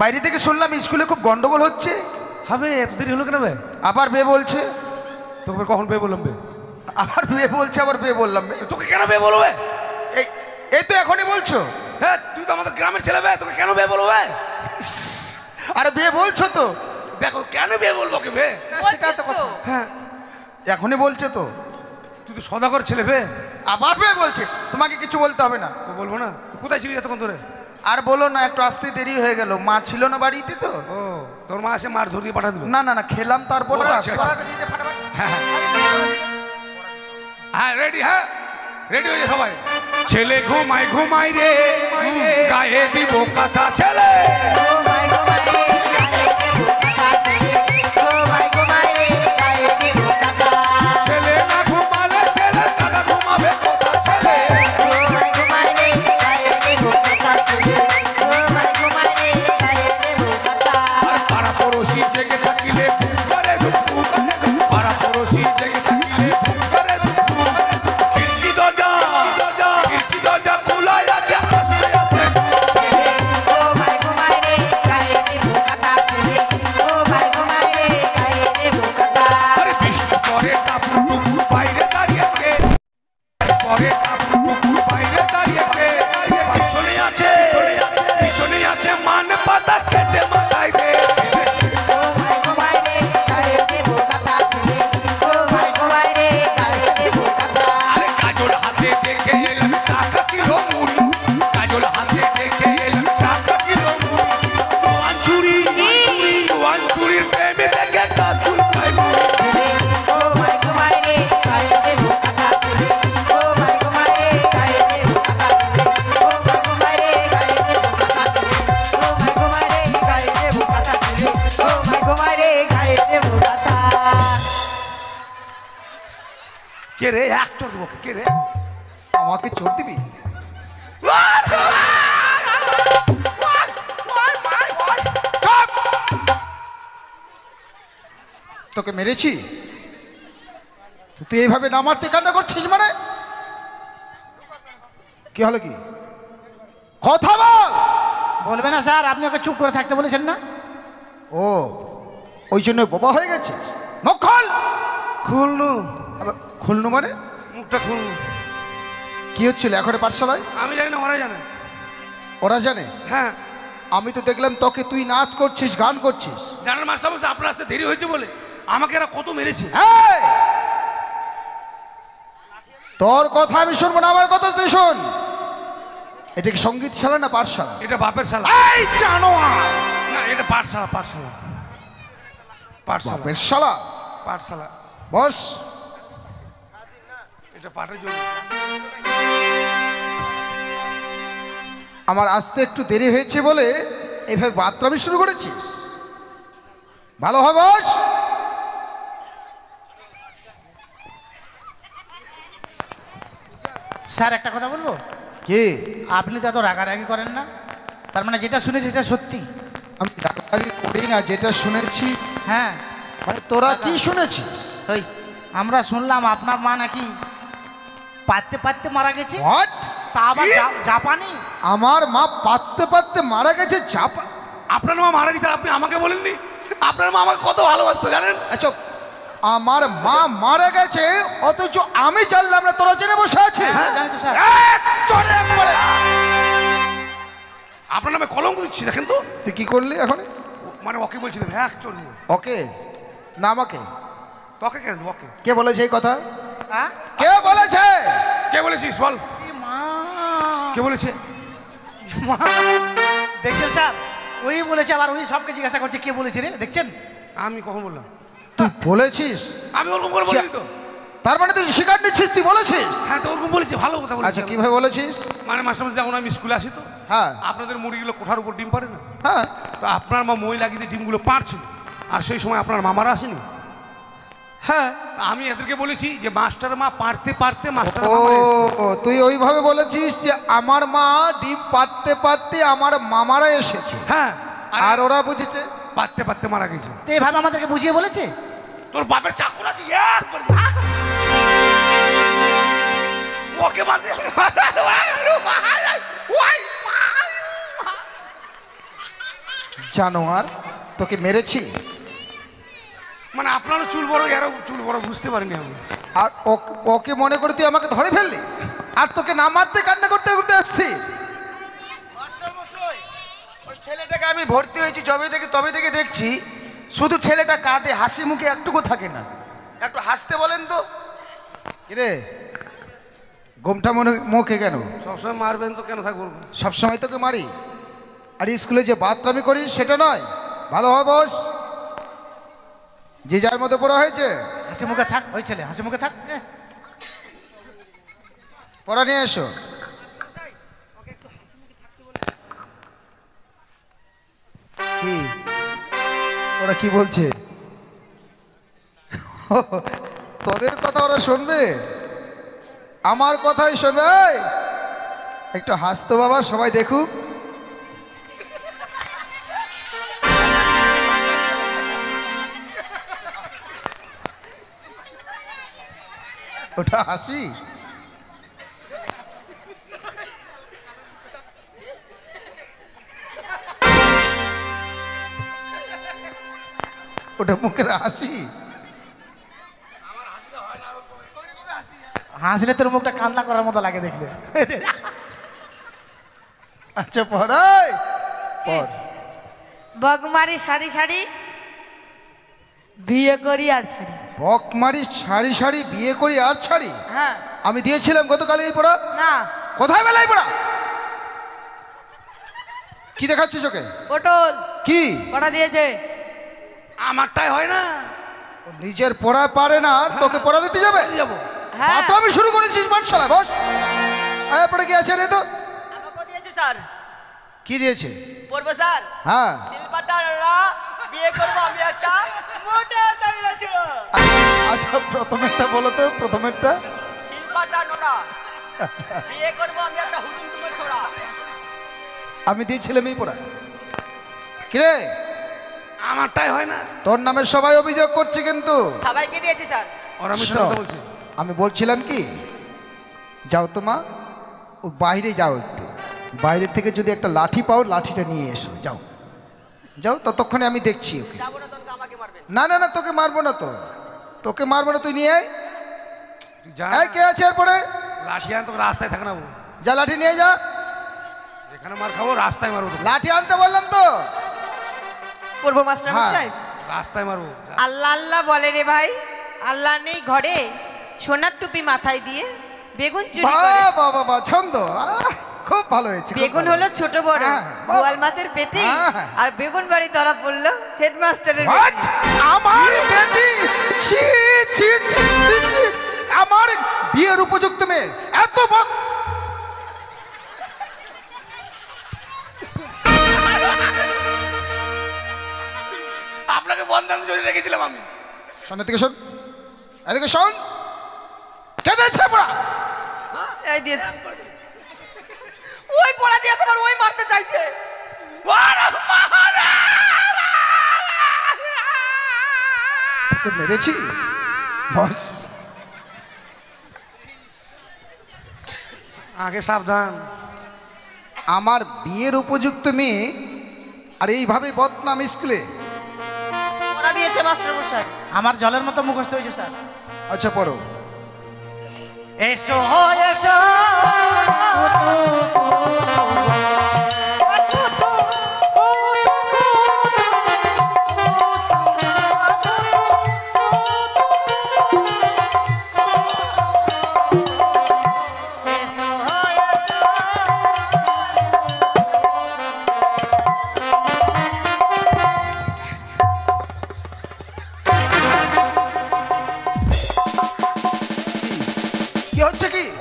[SPEAKER 6] বাইরে থেকে শুনলাম স্কুলে খুব গন্ডগোল হচ্ছে।
[SPEAKER 1] হবে এত দেরি হলো কেন?
[SPEAKER 6] আবার বে বলছে।
[SPEAKER 1] তোকে কখন বে বললাম? বে
[SPEAKER 6] আবার বে বলছে, আবার বে বললাম।
[SPEAKER 1] তোকে কেন বে বলবে?
[SPEAKER 6] এই এই তো এখনই বলছো।
[SPEAKER 1] হ্যাঁ তুই তো আমাদের গ্রামের ছেলে বে, তোকে কেন বে বলবে?
[SPEAKER 6] আরে বে বলছো তো।
[SPEAKER 1] দেখো কেন বে বলবো কে বে?
[SPEAKER 6] সেটা তো কথা।
[SPEAKER 1] হ্যাঁ
[SPEAKER 6] এখনই বলছে তো।
[SPEAKER 1] তুই তো সদাগর ছেলে বে।
[SPEAKER 6] আবার বে বলছে, তোমাকে কিছু বলতে হবে না।
[SPEAKER 1] তো বলবো না? তুই কোথায় ছিলি এতক্ষণ ধরে?
[SPEAKER 6] আর বলো না, একটু আসতে দেরি হয়ে গেল। মা ছিল না বাড়িতে তো।
[SPEAKER 1] ও তোর মা এসে মার ধরিয়ে পাঠা দিল?
[SPEAKER 6] না না না, খেলাম তারপরে
[SPEAKER 1] ও, আচ্ছা, আচ্ছা। হ্যাঁ হ্যাঁ রেডি। হ্যাঁ রেডি হয়ে যা সবাই। ছেলে ঘুমাই ঘুমাই রে, গায়ে দিব কথা ছেলে। ছেলে না ঘুমালে ছেলে দাদা ঘুমাবে কথা ছেলে। আর পাড়া পড়োশি জেগে থাকিলে ফুক করে ধুকু করে, পাড়া পড়োশি জেগে থাকিলে ফুক করে ধুকু করে। খিড়কি দরজা খোলা আছে, আসতে আসতে আরে বৃষ্টি পরে টাপুর টুকুর বাইরে দাঁড়িয়েছে, পরে টাপুর টুকুর বাইরে দাঁড়িয়েছে। পিছনে আছে মান পাতা কেটে মাথায় দে। আরে কাজল হাতে দেখে এলাম টাকা কিলো মুড়ি, কাজল হাতে দেখে এলাম টাকা কিলো মুড়ি। জোয়ান চুরির প্রেমে দেখে কাজল খাই মুড়ি। কে রে? অ্যাক্টর দেবো কে রে?
[SPEAKER 5] আমাকে চোর দিবি? তোকে মেরেছি? তো তুই এইভাবে না মারতে কান্না করছিস মানে? কি হলো কি? কথা বল।
[SPEAKER 6] বলবে না স্যার, আপনি ওকে চুপ করে থাকতে বলেছেন না?
[SPEAKER 5] ও ওই জন্য বোবা হয়ে গেছিস? মুখ খোল।
[SPEAKER 1] খুলনু
[SPEAKER 5] আবার খুলনু মানে?
[SPEAKER 1] মুখটা খুলনু।
[SPEAKER 5] কি হচ্ছিল এখন পাঠশালায়?
[SPEAKER 1] আমি জানি না, ওরা জানে।
[SPEAKER 5] ওরা জানে?
[SPEAKER 1] হ্যাঁ
[SPEAKER 5] আমি তো দেখলাম তোকে, তুই নাচ করছিস, গান করছিস।
[SPEAKER 1] জানার মাস্টার বলছে আপনার আসতে দেরি হয়েছে বলে আমাকে এরা কত মেরেছে।
[SPEAKER 5] এই! তোর কথা আমি শুনবো না, আমার কথা তুই শোন। এটা কি সঙ্গীতশালা না পাঠশালা?
[SPEAKER 1] এটা বাপের শালা।
[SPEAKER 5] এই জানোয়ার!
[SPEAKER 1] না এটা পাঠশালা, পাঠশালা, পাঠশালা,
[SPEAKER 5] বাপের শালা।
[SPEAKER 1] পাঠশালা।
[SPEAKER 5] বস।
[SPEAKER 1] এটা পাঠের জন্য।
[SPEAKER 5] আমার আসতে একটু দেরি হয়েছে বলে এইভাবে বাতরামি শুরু করেছিস? ভালো হয় বস।
[SPEAKER 6] স্যার একটা কথা বলবো?
[SPEAKER 5] কি?
[SPEAKER 6] আপনি তো এত রাগারাগি করেন না, তার মানে যেটা শুনেছি এটা সত্যি?
[SPEAKER 5] আমি রাগারাগি করি না, যেটা শুনেছি।
[SPEAKER 6] হ্যাঁ
[SPEAKER 5] মানে তোরা কি শুনেছিস?
[SPEAKER 6] ওই আমরা শুনলাম আপনার মা নাকি পাততে পাততে মারা গেছে।
[SPEAKER 5] হোয়াট?
[SPEAKER 6] তা আবার জাপানি?
[SPEAKER 5] আমার মা পাততে পাততে মারা গেছে? জাপান?
[SPEAKER 1] আপনার মা মারা গেছে আপনি আমাকে বলেননি? আপনার মা আমাকে কত ভালোবাসতো জানেন?
[SPEAKER 5] আচ্ছা, আমার মা মারা গেছে অথচ আমি জানলাম না, তোরা জেনে বসে আছিস?
[SPEAKER 6] হ্যাঁ জানি তো স্যার।
[SPEAKER 5] চলে একবারে।
[SPEAKER 1] আপনার নামে কলঙ্ক দিচ্ছি দেখেন তো।
[SPEAKER 5] তুই কি করলি এখন?
[SPEAKER 1] মানে ওকে বলছিলেন হ্যাঁ চোর।
[SPEAKER 5] ওকে না আমাকে?
[SPEAKER 1] তোকে কেন? ওকে
[SPEAKER 5] কে বলেছে এই কথা?
[SPEAKER 6] হ্যাঁ?
[SPEAKER 5] কে বলেছে?
[SPEAKER 1] কে বলেছিস বল?
[SPEAKER 6] এ মা!
[SPEAKER 1] কে বলেছে?
[SPEAKER 6] মা! দেখছেন স্যার, ওই বলেছে, আবার ওই সবকে জিজ্ঞাসা করছে কে বলেছে রে, দেখছেন?
[SPEAKER 1] আমি কখন বললাম?
[SPEAKER 5] তুই বলেছিস?
[SPEAKER 1] আমি ওরকম করে বলিনি তো।
[SPEAKER 5] তার মানে তুই স্বীকার নিচ্ছিস, তুই বলেছিস?
[SPEAKER 1] হ্যাঁ তো ওরকম বলেছি, ভালো কথা বলেছি।
[SPEAKER 5] আচ্ছা কিভাবে বলেছিস?
[SPEAKER 1] মানে মাস্টারমশাই যখন আমি স্কুলে আসি তো
[SPEAKER 5] হ্যাঁ
[SPEAKER 1] আপনাদের মুরগিগুলো কোঠার উপর ডিম পারে না,
[SPEAKER 5] হ্যাঁ
[SPEAKER 1] তো আপনার মা মই লাগিয়ে দিয়ে ডিমগুলো পারছিল, আর সেই সময় আপনার মামারা আসেনি।
[SPEAKER 5] হ্যাঁ।
[SPEAKER 1] আমি এদেরকে বলেছি যে মাস্টার মা পারতে পারতে মাস্টার
[SPEAKER 5] ও
[SPEAKER 1] মামারা এসেছে।
[SPEAKER 5] তুই ওইভাবে বলেছিস যে আমার মা ডিম পারতে পারতে আমার মামারা এসেছে,
[SPEAKER 1] হ্যাঁ
[SPEAKER 5] আর ওরা বুঝেছে
[SPEAKER 1] পারতে পারতে মারা গেছে।
[SPEAKER 6] তো এইভাবে আমাদেরকে বুঝিয়ে বলেছে?
[SPEAKER 1] তোর বাপের চাকর আছে একবার ওকে মার দে।
[SPEAKER 5] জানোয়ার, তোকে মেরেছি।
[SPEAKER 1] মানে আপনারও চুল বড়, এরও চুল বড়, বুঝতে পারিনি আমি।
[SPEAKER 5] আর ওকে মনে করে তুই আমাকে ধরে ফেললি, আর তোকে না মারতে কান্না করতে করতে আসছি।
[SPEAKER 6] মাস্টারমশাই, ওই ছেলেটাকে আমি ভর্তি হয়েছি যবে থেকে তবে থেকে দেখছি শুধু ছেলেটা কাঁদে, হাসি মুখে একটুকু থাকে না। একটু হাসতে বলেন তো।
[SPEAKER 5] কিরে গোমটা মনে মুখে কেন?
[SPEAKER 1] সবসময় মারবেন তো কেন থাকবো?
[SPEAKER 5] সবসময় তোকে মারি, আর স্কুলে যে বাতরামি করিস সেটা নয়। ভালো হয় বস, যে যার মতো পড়া হয়েছে।
[SPEAKER 6] হাসি মুখে থাক, ওই ছেলে হাসি মুখে থাক।
[SPEAKER 5] পড়া নিয়ে এসো। কি ওরা কি বলছে? তোদের কথা ওরা শুনবে, আমার কথাই শুনবে। এই, একটু হাসতো বাবা, সবাই দেখুক। ওটা হাসি? ওটা মুখের হাসি?
[SPEAKER 6] হাসলে তোর মুখটা কান্না করার মতো লাগে দেখলে।
[SPEAKER 5] আচ্ছা পড়াই পড়।
[SPEAKER 7] বকমারি সারি সারি বিয়ে করি আর ছাড়ি।
[SPEAKER 5] বকমারি সারি সারি বিয়ে করি আর ছাড়ি?
[SPEAKER 7] হ্যাঁ।
[SPEAKER 5] আমি দিয়েছিলাম গতকাল এই পড়া।
[SPEAKER 7] না,
[SPEAKER 5] কোথায় বেলায় পড়া? কি দেখাচ্ছিস ওকে?
[SPEAKER 7] পটল
[SPEAKER 5] কি
[SPEAKER 7] পড়া দিয়েছে।
[SPEAKER 1] আমারটাই হয় না,
[SPEAKER 5] ও নিজের পড়া পারে না, আর তোকে পড়া দিতে যাবে?
[SPEAKER 1] যাবো
[SPEAKER 7] হ্যাঁ,
[SPEAKER 5] তো আমি শুরু করেছিস পাঠশালা। বস, আয় পড়ে কি আছে রে? তো
[SPEAKER 3] আমাকে দিয়েছে স্যার।
[SPEAKER 5] কি দিয়েছে?
[SPEAKER 3] পড়বো স্যার।
[SPEAKER 5] হ্যাঁ
[SPEAKER 3] শিল্পাটারা বিয়ে করবো আমি একটা মোটা তামিলা ছিল।
[SPEAKER 5] আচ্ছা প্রথমেরটা বলো তো, প্রথমেরটা।
[SPEAKER 3] শিল্পাটা নোটা
[SPEAKER 5] আচ্ছা
[SPEAKER 3] বিয়ে করবো আমি একটা হুড়ুম তুলো ছোড়া।
[SPEAKER 5] আমি দিয়েছিলাম এই পড়া। কিরে
[SPEAKER 1] আমারটাই হয় না।
[SPEAKER 5] তোর নামে সবাই অভিযোগ করছে কিন্তু।
[SPEAKER 3] সবাইকে দিয়েছি স্যার।
[SPEAKER 1] ওরা মিথ্যা
[SPEAKER 5] শোনো,
[SPEAKER 1] কথা বলছে।
[SPEAKER 5] আমি বলছিলাম কি, যাও তো মা, ও বাইরে যাও একটু, বাইরে থেকে যদি একটা লাঠি পাও লাঠিটা নিয়ে এসো। যাও যাও, ততক্ষণে আমি দেখছি ওকে।
[SPEAKER 3] যাবো না তোকে, আমাকে মারবেন।
[SPEAKER 5] না না না, তোকে মারবো না, তো তোকে মারবো না, তুই নিয়ে আয়।
[SPEAKER 1] তুই যা
[SPEAKER 5] এই কে আছে এরপরে?
[SPEAKER 1] লাঠি আন, তোকে রাস্তায় থাকে না বউ।
[SPEAKER 5] যা লাঠি নিয়ে যা।
[SPEAKER 1] এখানে মার খাবো, রাস্তায় মারবো তোকে।
[SPEAKER 5] লাঠি আনতে বললাম তো।
[SPEAKER 2] করবো মাস্টার
[SPEAKER 5] হ্যাঁ।
[SPEAKER 2] মশাই?
[SPEAKER 1] রাস্তায় মারবো। যা।
[SPEAKER 2] আল্লাহ আল্লাহ বলে রে ভাই, আল্লাহ নেই ঘরে, সোনার টুপি মাথায় দিয়ে বেগুন চুরি করে।
[SPEAKER 5] বাহ বাহ বাহ, ছন্দ, খুব ভালো হয়েছে, খুব
[SPEAKER 2] বেগুন
[SPEAKER 5] ভালো।
[SPEAKER 2] হলো ছোট বড়,
[SPEAKER 5] হ্যাঁ, বাহ।
[SPEAKER 2] বোয়াল মাছের পেটি,
[SPEAKER 5] হ্যাঁ, হ্যাঁ।
[SPEAKER 2] আর বেগুন বাড়ি ধরা পড়লো হেডমাস্টারের
[SPEAKER 5] What?
[SPEAKER 2] বেটি।
[SPEAKER 5] আমার বেটি? ছি ছি ছি ছি ছি। আমার বিয়ের উপযুক্ত মেয়ে এত
[SPEAKER 1] আপনাকে বন্ধন জড়িয়ে রেখেছিলাম আমি।
[SPEAKER 5] শোন, এদিকে শোন, এদিকে শোন। কে দিয়েছে পড়া?
[SPEAKER 2] এই দিয়েছে, ওই পড়া দিয়েছে, আবার ওই মারতে চাইছে।
[SPEAKER 5] তোকে মেরেছি বস।
[SPEAKER 1] আগে সাবধান।
[SPEAKER 5] আমার বিয়ের উপযুক্ত মেয়ে আর এইভাবে বদনাম স্কুলে।
[SPEAKER 2] পড়া দিয়েছে মাস্টার মশাই।
[SPEAKER 6] আমার জলের মতো মুখস্থ হয়েছে স্যার।
[SPEAKER 5] আচ্ছা পড়ো।
[SPEAKER 6] এসো এসো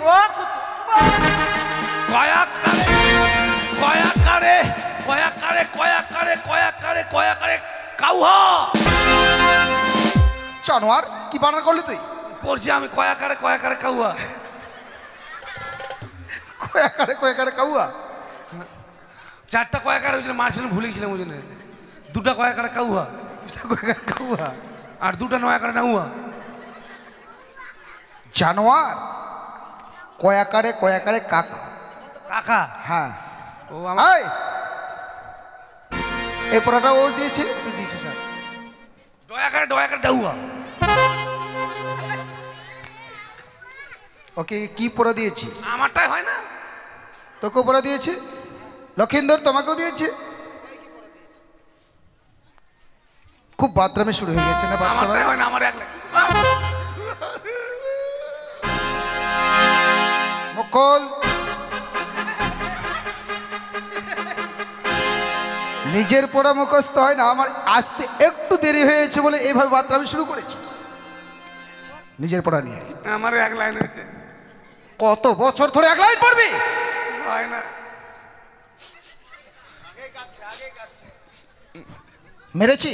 [SPEAKER 3] ও
[SPEAKER 1] কয়াকারে কাউহা
[SPEAKER 5] জানোয়ার কি বানান করলি তুই?
[SPEAKER 1] পড়ছি আমি কয়াকারে কাউহা।
[SPEAKER 5] কয়াকারে কাউয়া।
[SPEAKER 1] চারটা কয়াকারে হয়েছিল, মারছিলাম ভুলে গেছিলাম ওই জন্য। দুটা কয়াকারে কাউহা
[SPEAKER 5] কয়াকারে কাউয়া।
[SPEAKER 1] আর দুটা নয়াকারে নাউহা।
[SPEAKER 5] জানোয়ার কয়াকারে কাকা।
[SPEAKER 1] কাকা?
[SPEAKER 5] হ্যাঁ।
[SPEAKER 1] ও আমার
[SPEAKER 5] এই, এই পড়াটা ও দিয়েছে।
[SPEAKER 1] দিয়েছে স্যার। ডয়াকারে ডাউহা।
[SPEAKER 5] ওকে কি পড়া দিয়েছিস?
[SPEAKER 1] আমারটাই হয় না।
[SPEAKER 5] তোকেও পড়া দিয়েছে? লক্ষিন্দর তোমাকেও দিয়েছে? খুব বাদরামে শুরু হয়ে গেছে না বাচ্চারা?
[SPEAKER 1] আমারটাই হয় না, আমার এক
[SPEAKER 5] মুকুল, নিজের পড়া মুখস্থ হয় না, আমার আসতে একটু দেরি হয়েছে বলে এইভাবে বাদরামে শুরু করেছিস নিজের পড়া নিয়ে।
[SPEAKER 1] আমার এক লাইন হয়েছে।
[SPEAKER 5] কত বছর ধরে এক লাইন পড়বি?
[SPEAKER 1] হয় না।
[SPEAKER 5] মেরেছি?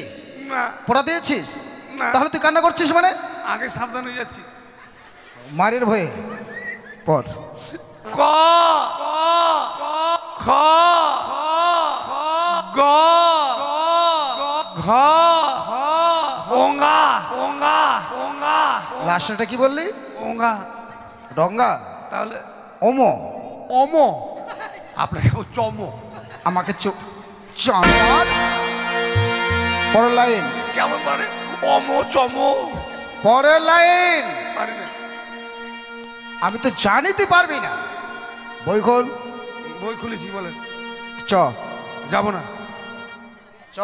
[SPEAKER 1] না
[SPEAKER 5] পড়া দিয়েছিস?
[SPEAKER 1] না।
[SPEAKER 5] তাহলে তুই কান্না করছিস মানে?
[SPEAKER 1] আগে সাবধান হয়ে যাচ্ছি।
[SPEAKER 5] মারের ভয়ে পড়।
[SPEAKER 1] ক খ গ ঘ ওঙ্গা ওঙ্গা ওঙ্গা
[SPEAKER 5] লাস্টটা কি বললি?
[SPEAKER 1] ওঙ্গা।
[SPEAKER 5] ডঙ্গা?
[SPEAKER 1] তাহলে
[SPEAKER 5] ওমো?
[SPEAKER 1] অমো। আপনাকে চমো।
[SPEAKER 5] আমাকে জানোয়ার। পরের লাইন।
[SPEAKER 1] কেমন পারে? অমো চমো।
[SPEAKER 5] পরের লাইন।
[SPEAKER 1] পারি না।
[SPEAKER 5] আমি তো জানি তুই পারবি না। বই খোল।
[SPEAKER 1] বই খুলেছি, বলেন।
[SPEAKER 5] চ।
[SPEAKER 1] যাবো না।
[SPEAKER 5] চ।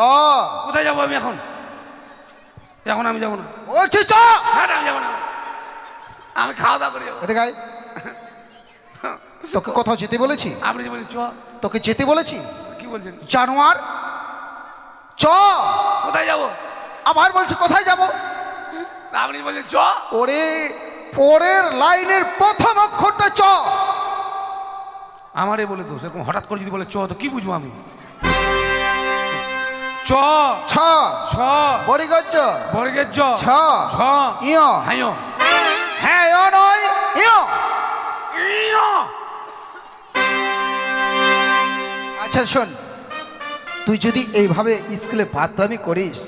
[SPEAKER 1] কোথায় যাবো আমি এখন? এখন আমি যাবো না।
[SPEAKER 5] বলছি চ।
[SPEAKER 1] হ্যাঁ, আমি যাবো না। আমি খাওয়া দাওয়া করে যাবো।
[SPEAKER 5] এদিকে আয়। তোকে কোথাও যেতে বলেছি?
[SPEAKER 1] আপনি যে বলেন চ।
[SPEAKER 5] তোকে যেতে বলেছি?
[SPEAKER 1] কি বলছেন?
[SPEAKER 5] জানোয়ার চ।
[SPEAKER 1] কোথায় যাবো?
[SPEAKER 5] আবার বলছি কোথায় যাব?
[SPEAKER 1] আপনি বলছেন চ।
[SPEAKER 5] ওরে, পরের লাইনের প্রথম অক্ষরটা চ।
[SPEAKER 1] আমারে বলে দোষ, এরকম হঠাৎ করে যদি বলে চ তো কি বুঝবো আমি? চ
[SPEAKER 5] ছ।
[SPEAKER 1] ছ
[SPEAKER 5] বড়িগজ্জ।
[SPEAKER 1] বর্গের জ
[SPEAKER 5] ছ।
[SPEAKER 1] ছ
[SPEAKER 5] ইয়।
[SPEAKER 1] হাইয়
[SPEAKER 5] হ্যাঁ ইয় নয় ইয়।
[SPEAKER 1] ইয়।
[SPEAKER 5] আচ্ছা শোন, তুই যদি এইভাবে স্কুলে বাদরামি করিস,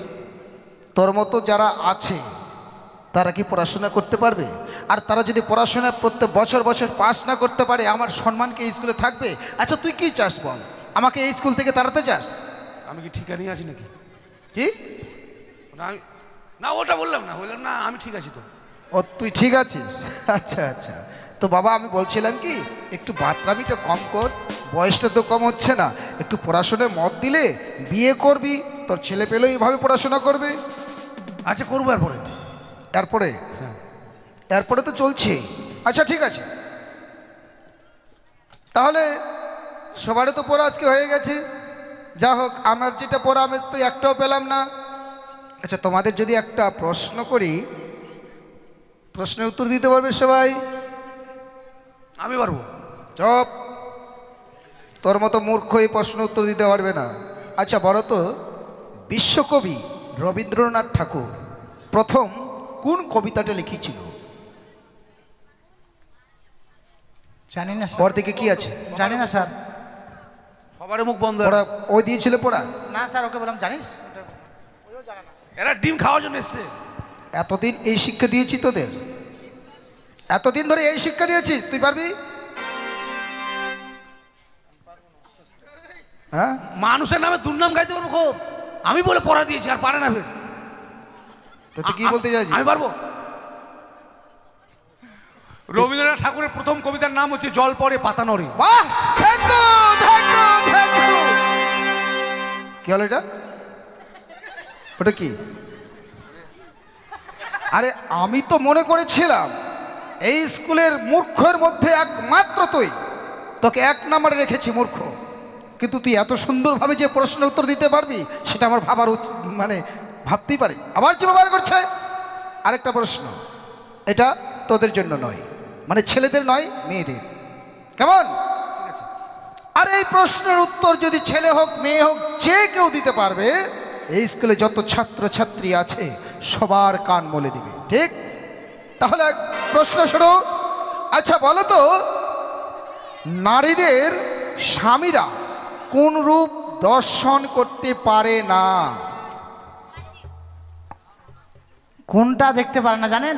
[SPEAKER 5] তোর মতো যারা আছে তারা কি পড়াশোনা করতে পারবে? আর তারা যদি পড়াশোনা প্রত্যেক বছর বছর পাস না করতে পারে, আমার সম্মান কি এই স্কুলে থাকবে? আচ্ছা তুই কি চাস বল? আমাকে এই স্কুল থেকে তাড়াতে চাস?
[SPEAKER 1] আমি কি ঠিকা নিয়ে আছি নাকি?
[SPEAKER 5] কি
[SPEAKER 1] না আমি না, ওটা বললাম না, আমি ঠিক আছি তো।
[SPEAKER 5] ও তুই ঠিক আছিস? আচ্ছা আচ্ছা। তো বাবা আমি বলছিলাম কি, একটু বাতরামিটা কম কর, বয়সটা তো কম হচ্ছে না, একটু পড়াশোনায় মত দিলে বিয়ে করবি, তোর ছেলে পেলে এইভাবে পড়াশোনা করবে।
[SPEAKER 1] আচ্ছা করবো এরপরে।
[SPEAKER 5] এরপরে?
[SPEAKER 1] হ্যাঁ।
[SPEAKER 5] এরপরে তো চলছে। আচ্ছা ঠিক আছে, তাহলে সবারও তো পড়া আজকে হয়ে গেছে। যা হোক, আমার যেটা পড়া আমি তো একটাও পেলাম না। আচ্ছা তোমাদের যদি একটা প্রশ্ন করি, প্রশ্নের উত্তর দিতে পারবে সবাই?
[SPEAKER 1] আমি পারবো।
[SPEAKER 5] চপ, তোর মতো মূর্খ এই প্রশ্ন উত্তর দিতে পারবে না। আচ্ছা বলো তো, বিশ্বকবি রবীন্দ্রনাথ ঠাকুর প্রথম কোন কবিতাটা লিখেছিল?
[SPEAKER 4] জানি না স্যার।
[SPEAKER 5] ওর দিকে কি আছে?
[SPEAKER 4] জানি না স্যার।
[SPEAKER 1] সবার মুখ বন্ধ।
[SPEAKER 5] পড়া ওই দিয়েছিল পড়া?
[SPEAKER 4] না স্যার, ওকে বললাম জানিস?
[SPEAKER 1] এরা ডিম খাওয়ার জন্য এসছে।
[SPEAKER 5] এতদিন এই শিক্ষা দিয়েছি তোদের, এতদিন ধরে এই শিক্ষা দিয়েছি, তুই পারবি? হ্যাঁ,
[SPEAKER 1] মানুষের নামে দুর্নাম গাইতে পারবো খুব। আমি বলে পড়া দিয়েছি আর পারে না ফের।
[SPEAKER 5] তো তুই কি বলতে চাইছিস?
[SPEAKER 1] আমি পারবো। রবীন্দ্রনাথ ঠাকুরের প্রথম কবিতার নাম হচ্ছে জল পড়ে পাতা নড়ে।
[SPEAKER 5] বাহ, thank you, thank you, thank you. কি হলো এটা? ওটা কি? আরে আমি তো মনে করেছিলাম এই স্কুলের মূর্খের মধ্যে একমাত্র তুই, তোকে এক নম্বরে রেখেছি মূর্খ, কিন্তু তুই এত সুন্দরভাবে যে প্রশ্নের উত্তর দিতে পারবি সেটা আমার ভাবার মানে ভাবতেই পারি। আবার যে ব্যবহার করছে আরেকটা প্রশ্ন, এটা তোদের জন্য নয়, মানে ছেলেদের নয়, মেয়েদের। কেমন? আর এই প্রশ্নের উত্তর যদি ছেলে হোক মেয়ে হোক যে কেউ দিতে পারবে, এই স্কুলে যত ছাত্রছাত্রী আছে সবার কান মলে দিবে। ঠিক? তাহলে এক প্রশ্ন শুরু। আচ্ছা বলো তো, নারীদের স্বামীরা কোন রূপ দর্শন করতে পারে না?
[SPEAKER 4] কোনটা দেখতে পারে না জানেন?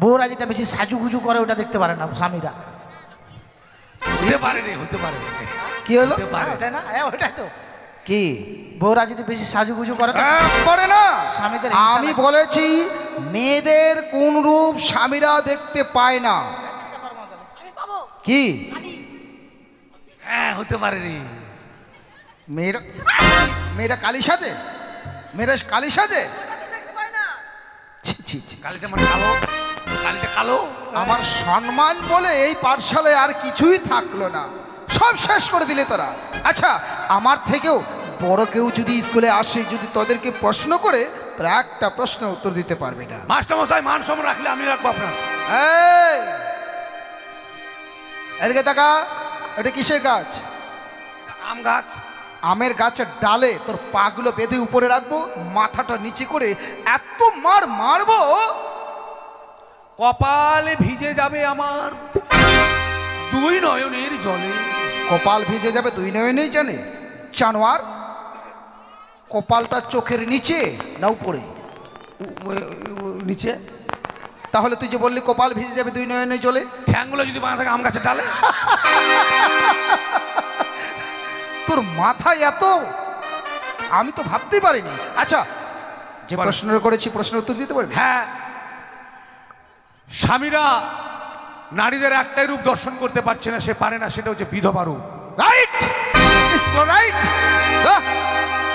[SPEAKER 4] বউরা যেটা বেশি সাজুগুজু করে ওটা দেখতে পারে না স্বামীরা।
[SPEAKER 1] হতে পারে রে, হতে পারে।
[SPEAKER 5] কি হলো?
[SPEAKER 1] হতে পারে।
[SPEAKER 4] ওটাই না? হ্যাঁ ওটাই তো।
[SPEAKER 5] কি
[SPEAKER 4] বউরা যদি বেশি সাজুগুজু করে তো
[SPEAKER 5] করে না?
[SPEAKER 4] স্বামীদের হিংসা
[SPEAKER 5] আমি
[SPEAKER 4] লাগে।
[SPEAKER 5] বলেছি মেয়েদের কোন রূপ স্বামীরা দেখতে পায় না। কি?
[SPEAKER 1] হ্যাঁ হতে পারে রে।
[SPEAKER 5] মেয়েরা মেয়েরা কালি সাজে? মেয়েরা কালি সাজে? ছি, ছি, ছি।
[SPEAKER 1] কালিটা মানে কালো, কালিটা কালো।
[SPEAKER 5] আমার সম্মান বলে এই পাঠশালায় আর কিছুই থাকলো না, সব শেষ করে দিলে তোরা। আচ্ছা আমার থেকেও বড় কেউ যদি স্কুলে আসে, যদি তোদেরকে প্রশ্ন করে, তোরা একটা প্রশ্নের উত্তর দিতে পারবে না।
[SPEAKER 1] মাস্টার মশাই মান সম্মান রাখলে আমি রাখবো আপনার।
[SPEAKER 5] এই, এদিকে তাকা। এটা কিসের গাছ?
[SPEAKER 1] আম গাছ।
[SPEAKER 5] আমের গাছের ডালে তোর পাগুলো বেঁধে উপরে রাখবো, মাথাটা নিচে করে এত মারবো
[SPEAKER 1] কপালে ভিজে যাবে আমার দুই নয়নের জলে।
[SPEAKER 5] কপাল ভিজে যাবে দুই নয়নেই জানে? জানোয়ার, কপালটা চোখের নিচে না উপরে?
[SPEAKER 1] নিচে।
[SPEAKER 5] তাহলে তুই যে বললি কপাল ভিজে যাবে দুই নয়নে জলে,
[SPEAKER 1] ঠ্যাংগুলো যদি বাঁধা থাকে আম গাছের ডালে।
[SPEAKER 5] তোর মাথায় এত, আমি তো ভাবতেই পারিনি। আচ্ছা যে
[SPEAKER 1] বল।
[SPEAKER 5] প্রশ্ন করেছি প্রশ্নের উত্তর দিতে পারবি?
[SPEAKER 1] হ্যাঁ, স্বামীরা নারীদের একটাই রূপ দর্শন করতে পারছে না, সে পারে না, সেটা হচ্ছে বিধবা রূপ।
[SPEAKER 5] Right, right.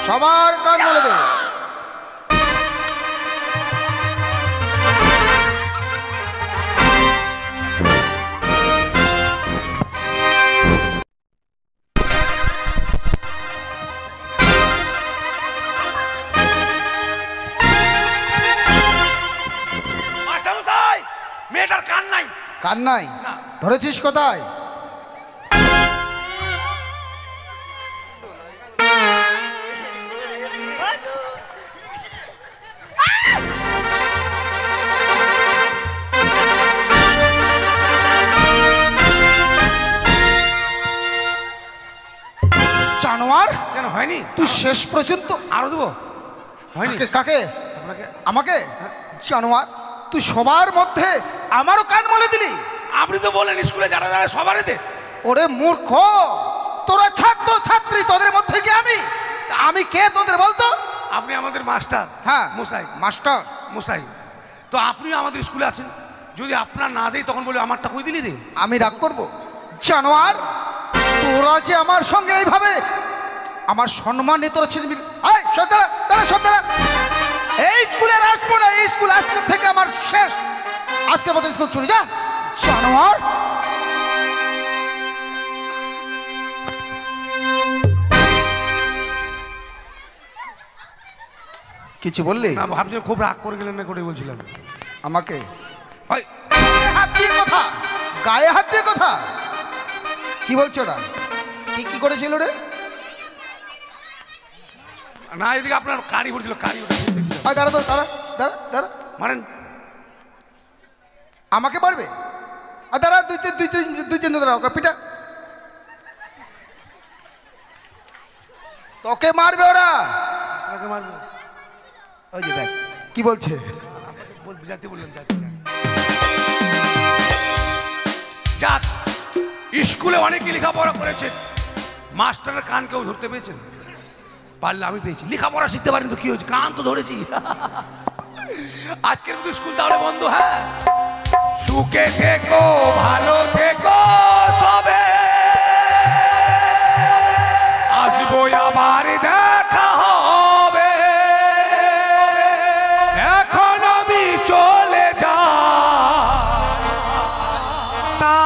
[SPEAKER 5] সবার কান বলে দে।
[SPEAKER 1] মাস্টার মশাই, মেয়েটার কান নাই।
[SPEAKER 5] কান নাই?
[SPEAKER 1] না।
[SPEAKER 5] ধরেছিস কোথায়? জানোয়ার,
[SPEAKER 1] কেন হয়নি?
[SPEAKER 5] তুই শেষ পর্যন্ত
[SPEAKER 1] আরো দেবো। হয়নি?
[SPEAKER 5] কাকে? কাকে?
[SPEAKER 1] আপনাকে।
[SPEAKER 5] আমাকে? জানোয়ার, তুই সবার মধ্যে আমারও কান মলে দিলি।
[SPEAKER 1] আপনি তো বলেন স্কুলে যারা যারা সবারই দে।
[SPEAKER 5] ওরে মূর্খ, তোরা ছাত্র ছাত্রী, তোদের মধ্যে কি আমি? আমি কে তোদের বলতো?
[SPEAKER 1] আপনি আমাদের মাস্টার।
[SPEAKER 5] হ্যাঁ
[SPEAKER 1] মশাই।
[SPEAKER 5] মাস্টার।
[SPEAKER 1] মশাই, তো আপনি আমাদের স্কুলে আছেন, যদি আপনার না দেই তখন বলে আমারটা কই দিলি রে?
[SPEAKER 5] আমি রাগ করব? জানোয়ার, তোরা যে আমার সঙ্গে এইভাবে আমার সম্মান নিয়ে তোরা ছিনিমিনি। এই সব দাঁড়া, দাঁড়া, সব দাঁড়া। এই স্কুলে আর আসবো না, এই স্কুল আজকে থেকে আমার শেষ। আজকের মতো স্কুল চলে যা জানোয়ার। কিছু বললি?
[SPEAKER 1] না, ভাবছি খুব রাগ করে গেলেন না করে বলছিলাম।
[SPEAKER 5] আমাকে
[SPEAKER 1] ভাই
[SPEAKER 5] হাত দিয়ে কথা, গায়ে হাত দিয়ে কথা। কি বলছো না? কি কি করেছিল রে?
[SPEAKER 1] না, এদিকে আপনার কারি পড়ছিল, কারি ওটা দেখছিলাম।
[SPEAKER 5] আয় দাঁড়া, দাঁড়া, দাঁড়া, দাঁড়া।
[SPEAKER 1] মারেন।
[SPEAKER 5] আমাকে পারবে? আর দাঁড়া, দুই তিন দাঁড়া, ওকে পিটা। তোকে মারবে ওরা।
[SPEAKER 1] আপনাকে মারবো।
[SPEAKER 5] ওই যে দেখ কি বলছে।
[SPEAKER 1] যাতে বললেন যাতে। যাক, স্কুলে অনেকে লেখাপড়া করেছেন, মাস্টারের কান কেউ ধরতে পেরেছেন? পারলে আমি পেয়েছি। লেখাপড়া শিখতে পারেন তো কি হয়েছে, কান তো ধরেছি। আজকে কিন্তু স্কুল তাহলে বন্ধ। হ্যাঁ, সুখে থেকো, ভালো থেকো সবে, আসবো আবার দেখা হবে। এখন আমি চলে যা, তা